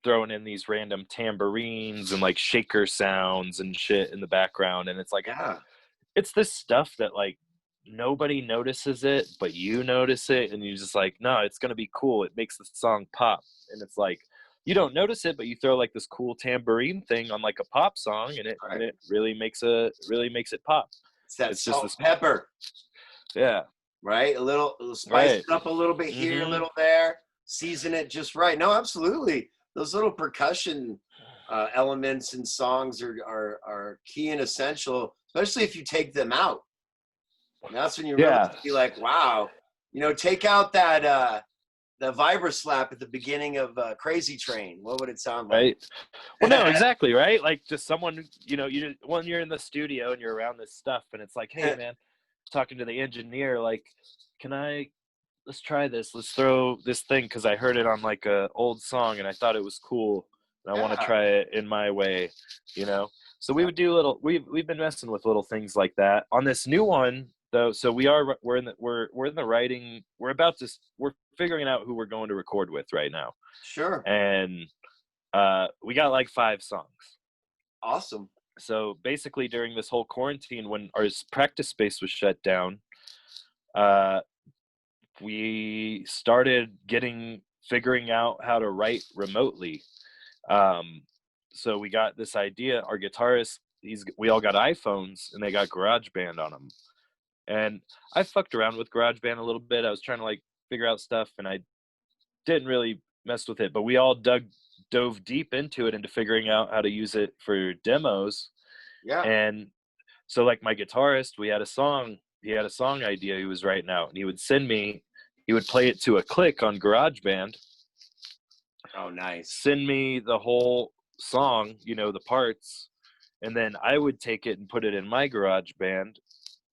throwing in these random tambourines and like shaker sounds and shit in the background, and it's like Yeah. it's this stuff that like nobody notices it, but you notice it, and you just like, no, it's gonna be cool. It makes the song pop, and it's like you don't notice it, but you throw like this cool tambourine thing on like a pop song, and Right. it really makes it pop. It's that It's just salt this, pepper, yeah, right? A little spice right, it up a little bit here, a mm-hmm, little there, season it just right. No, absolutely. Those little percussion elements in songs are key and essential, especially if you take them out. And that's when you really yeah. be like, wow, take out that the vibra slap at the beginning of Crazy Train. What would it sound like? Right. Well, no, exactly, right? Like just someone, when you're in the studio and you're around this stuff, and it's like, hey, man, talking to the engineer, like, let's try this. Let's throw this thing because I heard it on like a old song and I thought it was cool, and I want to Yeah, try it in my way, you know. So we would exactly. do we've been messing with little things like that on this new one though. So we're in the writing. We're figuring out who we're going to record with right now, Sure. and we got like 5 songs. Awesome. So basically, during this whole quarantine, when our practice space was shut down, we started figuring out how to write remotely. Um, so we got this idea. Our guitarist, we all got iPhones, and they got GarageBand on them. And I fucked around with GarageBand a little bit. I was trying to like figure out stuff, and I didn't really mess with it. But we all dove deep into it, into figuring out how to use it for demos. Yeah. And so like my guitarist, he had a song idea he was writing out, and he would play it to a click on GarageBand, Oh, nice. send me the whole song, the parts, and then I would take it and put it in my GarageBand.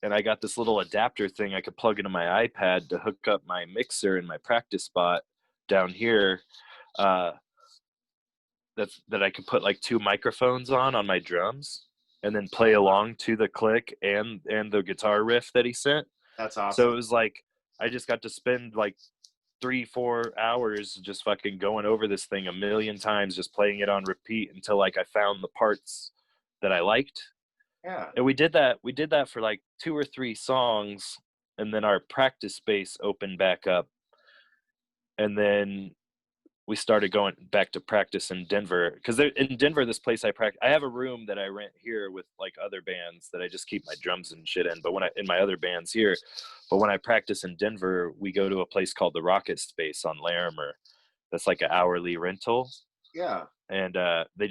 And I got this little adapter thing I could plug into my iPad to hook up my mixer in my practice spot down here. Uh, that I could put like 2 microphones on my drums, and then play along to the click and the guitar riff that he sent. That's So awesome. it was like I just got to spend like 3-4 hours just fucking going over this thing a million times, just playing it on repeat until like I found the parts that I liked. Yeah. And we did that for like 2 or 3 songs, and then our practice space opened back up, and then we started going back to practice in Denver, because in Denver, this place I practice, I have a room that I rent here with like other bands that I just keep my drums and shit in. But in my other bands here, but when I practice in Denver, we go to a place called the Rocket Space on Larimer. That's like an hourly rental, Yeah. and they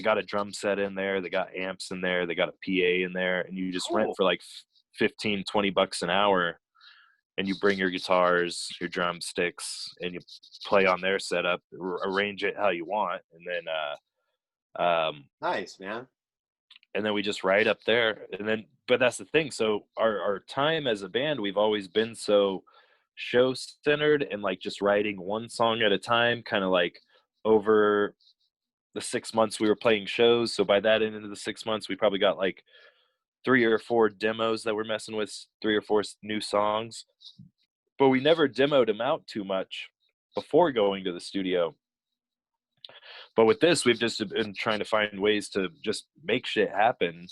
got a drum set in there, they got amps in there, they got a PA in there, and you just rent Cool. for like 15-20 bucks an hour, and you bring your guitars, your drumsticks, and you play on their setup, arrange it how you want, Nice, man. and then we just write up there. And then, but that's the thing. So our time as a band, we've always been so show centered and like just writing one song at a time, kind of like over the 6 months we were playing shows. So by that end of the 6 months, we probably got like 3 or 4 demos that we're messing with, 3 or 4 new songs, but we never demoed them out too much before going to the studio. But with this, we've just been trying to find ways to just make shit happen,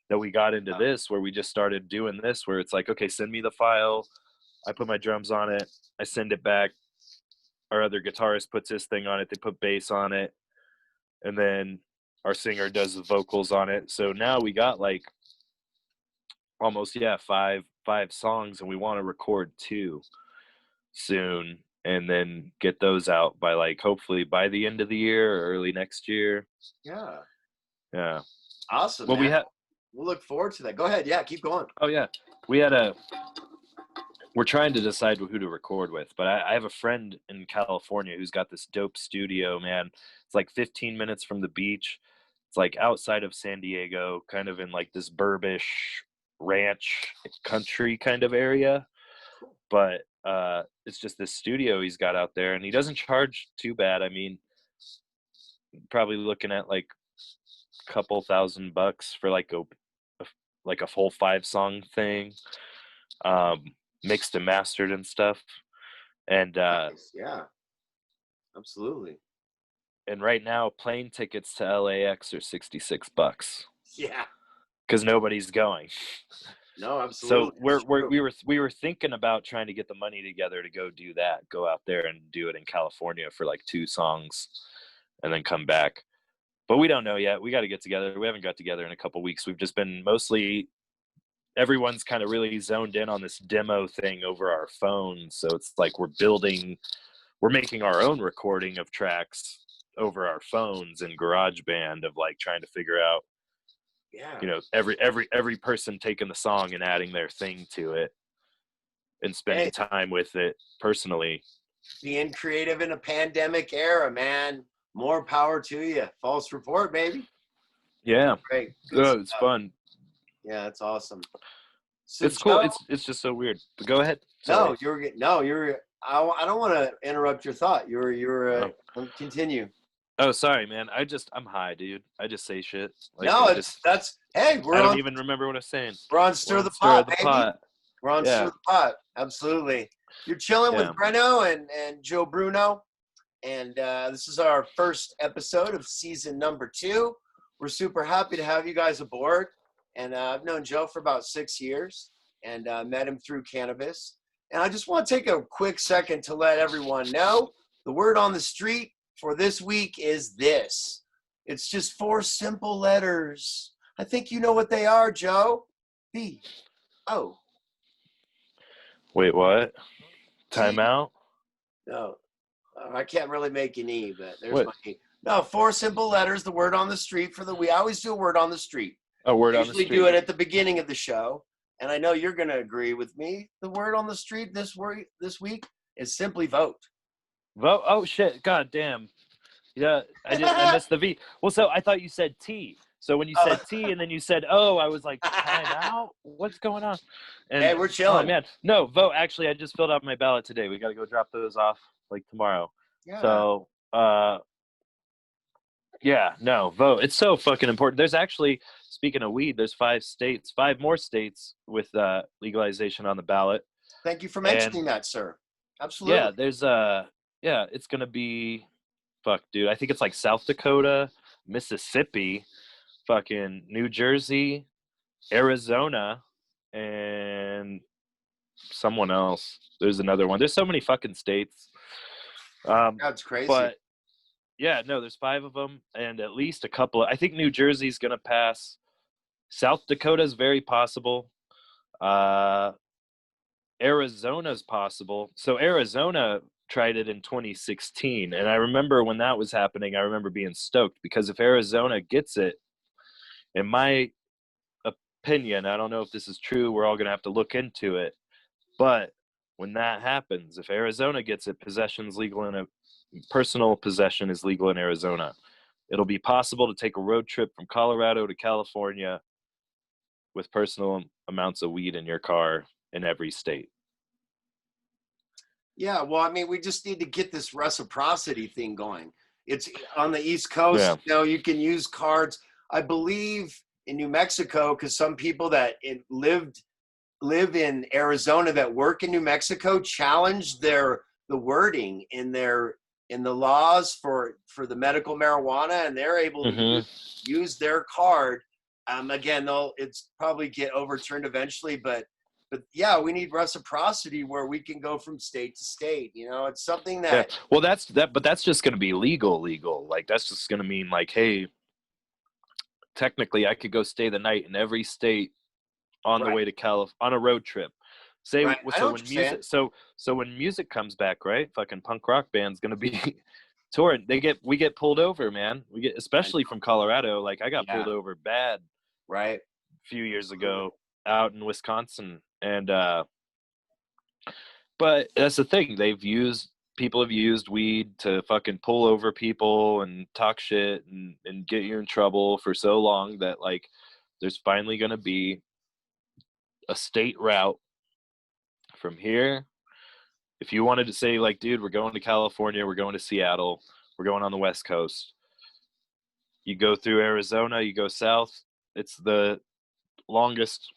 that we got into this, where we just started doing this, where it's like, okay, send me the file, I put my drums on it, I send it back, our other guitarist puts his thing on it, they put bass on it, and then our singer does the vocals on it. So now we got like almost, yeah, five songs, and we want to record 2 soon, and then get those out by like hopefully by the end of the year or early next year. Yeah. Yeah. Awesome, Well, man. We'll look forward to that. Go ahead. Yeah, keep going. oh yeah, we we're trying to decide who to record with, but I have a friend in California who's got this dope studio, man. It's like 15 minutes from the beach. It's like outside of San Diego, kind of in like this burbish ranch country kind of area. But it's just this studio he's got out there, and he doesn't charge too bad. I mean, probably looking at like couple $1,000 for like a full 5-song thing, mixed and mastered and stuff. And Nice. Yeah, absolutely. and right now plane tickets to LAX are $66 Yeah. because nobody's going. No, So absolutely. It's true. we were thinking about trying to get the money together to go do that, go out there and do it in California for like 2 songs, and then come back. But we don't know yet. We got to get together. We haven't got together in a couple weeks. We've just been mostly, everyone's kind of really zoned in on this demo thing over our phones. So it's like we're making our own recording of tracks over our phones in GarageBand, of like trying to figure out, Yeah. every person taking the song and adding their thing to it and spending time with it personally. Being creative in a pandemic era, man. More power to you. False report, baby. Yeah. Great. Good Oh, it's stuff. fun. Yeah, it's awesome. So It's cool. Joe, It's just so weird. But go ahead. no, Sorry. you're. I don't want to interrupt your thought. Oh. Continue. Oh, sorry, man. I'm high, dude. I just say shit. Like No, I it's just that's. Hey, I don't even remember what I'm saying. we're on We're Stir on the Stir Pot, the baby. Pot. We're on Stir Yeah. the Pot. Absolutely. You're chilling with Yeah. Greno and Joe Bruno, and this is our first episode of season number 2. We're super happy to have you guys aboard. And I've known Joe for about 6 years, and met him through cannabis. And I just want to take a quick second to let everyone know the word on the street for this week is this. It's just 4 simple letters. I think you know what they are, Joe. B O. Wait, what? Time T. out? No, I can't really make an E, but there's What? my E. No, 4 simple letters. The word on the street for the. We always do a word on the street. A word on the Usually street. do it at the beginning of the show, and I know you're going to agree with me. The word on the street this week is simply vote. Vote. Oh shit! God damn. Yeah, I missed the V. Well, so I thought you said T. So when you said T and then you said O, I was like, time out? What's going on? And Hey, we're oh chilling. man, no, vote. Actually, I just filled out my ballot today. We got to go drop those off like tomorrow. Yeah. So yeah, no, vote. It's so fucking important. There's actually, speaking of weed, there's 5 more states with legalization on the ballot. Thank you for And mentioning that, sir. Absolutely. yeah, there's it's gonna be, fuck, dude. I think it's like South Dakota, Mississippi, fucking New Jersey, Arizona, and someone else. There's another one. There's so many fucking states. That's crazy. But yeah, no, there's 5 of them, and at least a couple. I think New Jersey's gonna pass. South Dakota's very possible. Arizona's possible. So Arizona tried it in 2016, and I remember when that was happening, I remember being stoked, because if Arizona gets it, in my opinion, I don't know if this is true, we're all going to have to look into it, but when that happens, if Arizona gets it, possession's legal in a personal possession is legal in Arizona. It'll be possible to take a road trip from Colorado to California with personal amounts of weed in your car in every state. Yeah, well, I mean, we just need to get this reciprocity thing going. It's on the East Coast. Yeah. You know, you can use cards. I believe in New Mexico, because some people that live in Arizona that work in New Mexico challenged the wording in the laws for the medical marijuana, and they're able to use their card. Again, it's probably get overturned eventually, but yeah, we need reciprocity where we can go from state to state. You know, it's something that. Yeah. Well, but that's just going to be legal. Like, that's just going to mean like, hey, technically I could go stay the night in every state on the way to on a road trip. Say, Right. so when music, so when music comes back, right? Fucking punk rock band's going to be touring. We get pulled over, man. We get, especially from Colorado. Like, I got pulled over bad, right, a few years ago out in Wisconsin. And but that's the thing, people have used weed to fucking pull over people and talk shit and get you in trouble for so long that, like, there's finally going to be a state route from here. If you wanted to say, like, dude, we're going to California, we're going to Seattle, we're going on the West Coast, You go through Arizona, you go south. It's the longest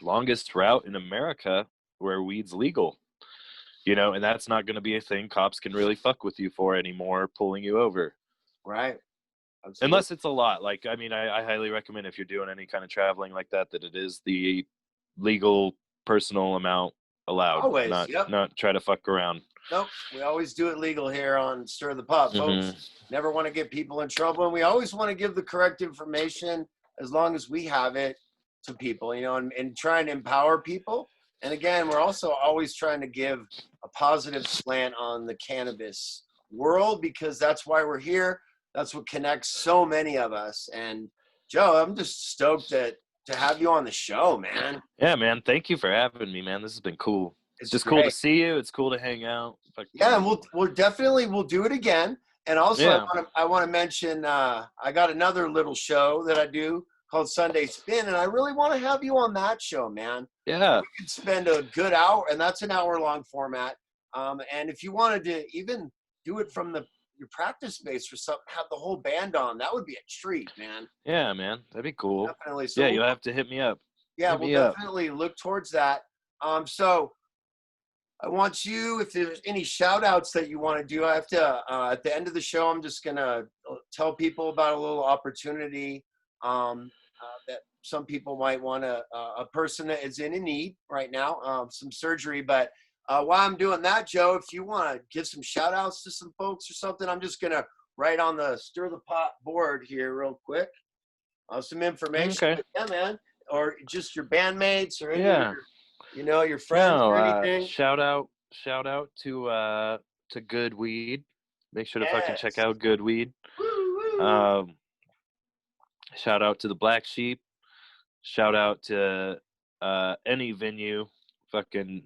route in America where weed's legal. You know, and that's not going to be a thing cops can really fuck with you for anymore, pulling you over. Right. Absolutely. Unless it's a lot. Like, I mean, I highly recommend if you're doing any kind of traveling like that, that it is the legal personal amount allowed. Always. Yep. Not try to fuck around. Nope. We always do it legal here on Stir the Pot, folks. Never want to get people in trouble. And we always want to give the correct information as long as we have it to people, you know, and try and empower people. And again, we're also always trying to give a positive slant on the cannabis world because that's why we're here. That's what connects so many of us. And Joe, I'm just stoked to have you on the show, man. Yeah, man. Thank you for having me, man. This has been cool. It's just great. Cool to see you. It's cool to hang out. Yeah, and we'll do it again. And also, yeah. I want to mention I got another little show that I do called Sunday Spin, and I really want to have you on that show, man. Yeah, we could spend a good hour, and that's an hour-long format. And if you wanted to even do it from your practice space or something, have the whole band on, that would be a treat, man. Yeah, man, that'd be cool. Definitely. So yeah, you'll have to hit me up. Yeah, we'll definitely look towards that. So I want you, if there's any shout outs that you want to do, I have to, at the end of the show, I'm just going to tell people about a little opportunity that some people might want a person that is in need right now, some surgery. But while I'm doing that, Joe, if you want to give some shout outs to some folks or something, I'm just going to write on the Stir the Pot board here real quick. Some information. Okay. Yeah, man. Or just your bandmates or your friends or anything. Shout out to Good Weed. Make sure to fucking check out Good Weed. Shout out to the Black Sheep. Shout out to any venue fucking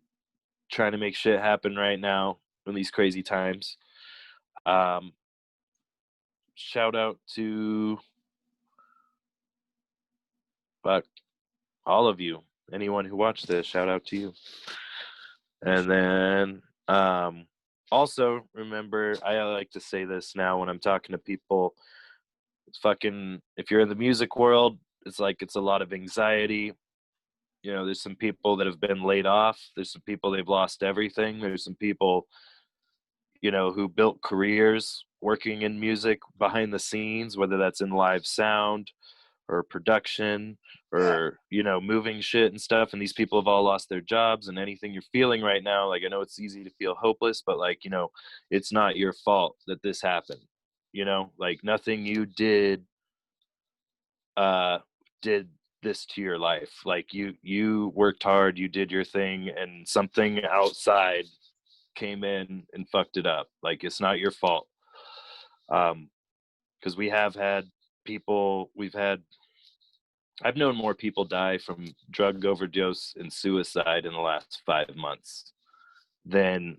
trying to make shit happen right now in these crazy times. Shout out to all of you. Anyone who watched this, shout out to you. And then also remember, I like to say this now when I'm talking to people, it's fucking, if you're in the music world, it's like it's a lot of anxiety. You know, there's some people that have been laid off. There's some people they've lost everything. There's some people, you know, who built careers working in music behind the scenes, whether that's in live sound or production or, you know, moving shit and stuff. And these people have all lost their jobs, and anything you're feeling right now, like, I know it's easy to feel hopeless, but like, you know, it's not your fault that this happened. You know, like nothing you did this to your life. Like you worked hard, you did your thing, and something outside came in and fucked it up. Like, it's not your fault. Because we have had people, I've known more people die from drug overdose and suicide in the last 5 months than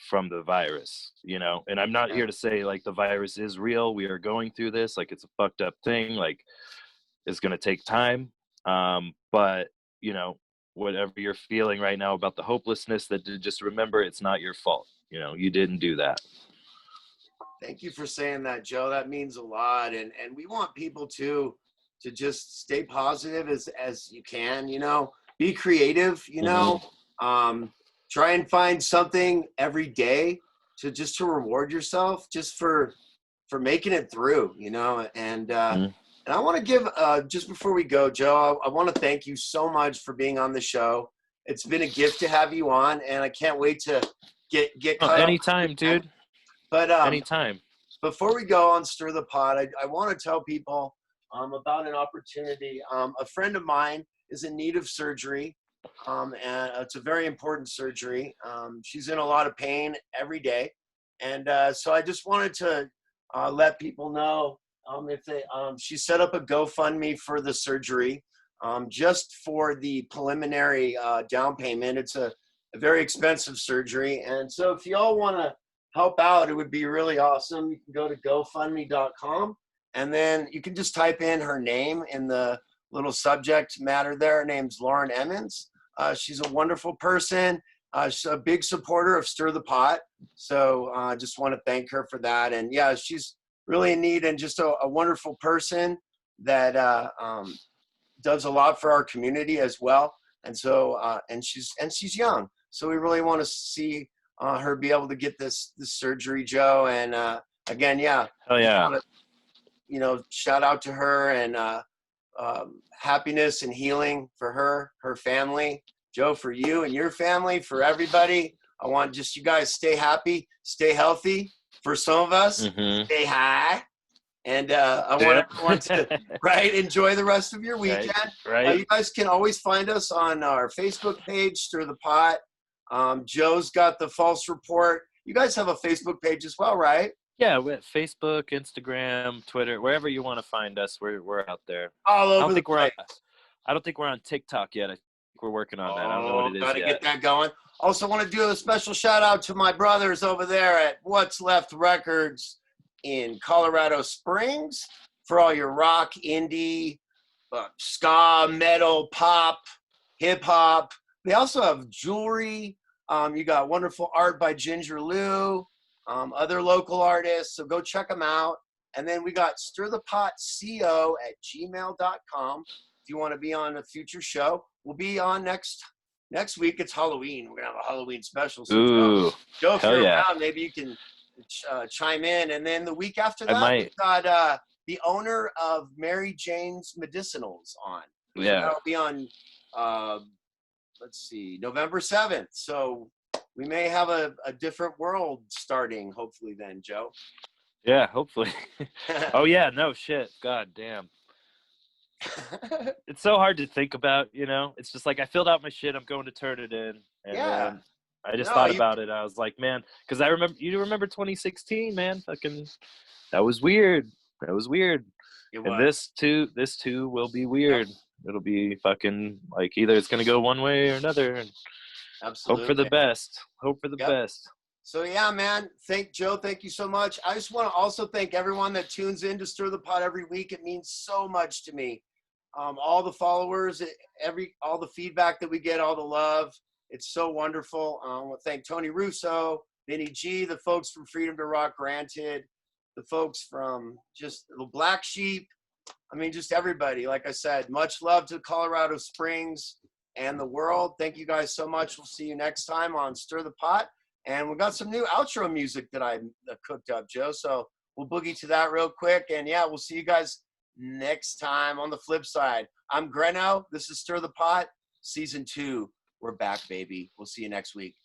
from the virus, you know. And I'm not here to say like the virus is real. We are going through this, like it's a fucked up thing, like it's going to take time. But you know, whatever you're feeling right now about the hopelessness, that just remember, it's not your fault. You know, you didn't do that. Thank you for saying that, Joe. That means a lot. And we want people to just stay positive as you can, you know, be creative, you know, try and find something every day to reward yourself just for making it through, you know. And I want to give, just before we go, Joe, I want to thank you so much for being on the show. It's been a gift to have you on, and I can't wait to get caught anytime, dude. But anytime. Before we go on Stir the Pot, I want to tell people about an opportunity. A friend of mine is in need of surgery, and it's a very important surgery. She's in a lot of pain every day, and so I just wanted to let people know if they. She set up a GoFundMe for the surgery, just for the preliminary down payment. It's a very expensive surgery, and so if y'all want to help out, it would be really awesome. You can go to GoFundMe.com, and then you can just type in her name in the little subject matter there. Her name's Lauren Emmons. She's a wonderful person. She's a big supporter of Stir the Pot. So I just want to thank her for that. And yeah, she's really neat and just a wonderful person that does a lot for our community as well. And so, and she's young, so we really want to see her be able to get this surgery, Joe. And again, yeah, Hell yeah. You know, shout out to her and happiness and healing for her family, Joe, for you and your family, for everybody. I want just you guys stay happy, stay healthy. For some of us, stay high. And I want everyone to, right, enjoy the rest of your weekend. Right. You guys can always find us on our Facebook page, Stir the Pot. Joe's got the False Report. You guys have a Facebook page as well, right? Yeah, with Facebook, Instagram, Twitter, wherever you want to find us, we're out there. All over the place. I don't think we're on TikTok yet. I think we're working on that. I don't know what it is gotta yet. Get that going. Also want to do a special shout out to my brothers over there at What's Left Records in Colorado Springs for all your rock, indie, ska, metal, pop, hip hop. They also have jewelry. You got wonderful art by Ginger Lou, other local artists. So go check them out. And then we got stirthepotco@gmail.com. If you want to be on a future show, we'll be on next week. It's Halloween. We're gonna have a Halloween special. So Joe, if you're around, maybe you can chime in. And then the week after that, we've got the owner of Mary Jane's Medicinals on. So that'll be on let's see, November 7th. So we may have a different world starting hopefully then, Joe. Yeah, hopefully. Oh yeah, no shit. God damn. It's so hard to think about, you know. It's just like I filled out my shit, I'm going to turn it in. And then I just thought about it. I was like, man, because you remember 2016, man. Fucking that was weird. It was. And this too will be weird. Yep. It'll be fucking like either it's gonna go one way or another. And absolutely. Hope for the best. Hope for the best. So yeah, man. Joe. Thank you so much. I just want to also thank everyone that tunes in to Stir the Pot every week. It means so much to me. All the followers, all the feedback that we get, all the love. It's so wonderful. I want to thank Tony Russo, Vinny G, the folks from Freedom to Rock Granted, the folks from just the Black Sheep. I mean, just everybody. Like I said, much love to Colorado Springs and the world. Thank you guys so much. We'll see you next time on Stir the Pot. And we got some new outro music that I cooked up, Joe. So we'll boogie to that real quick. And yeah, we'll see you guys next time on the flip side. I'm Greno. This is Stir the Pot, Season 2. We're back, baby. We'll see you next week.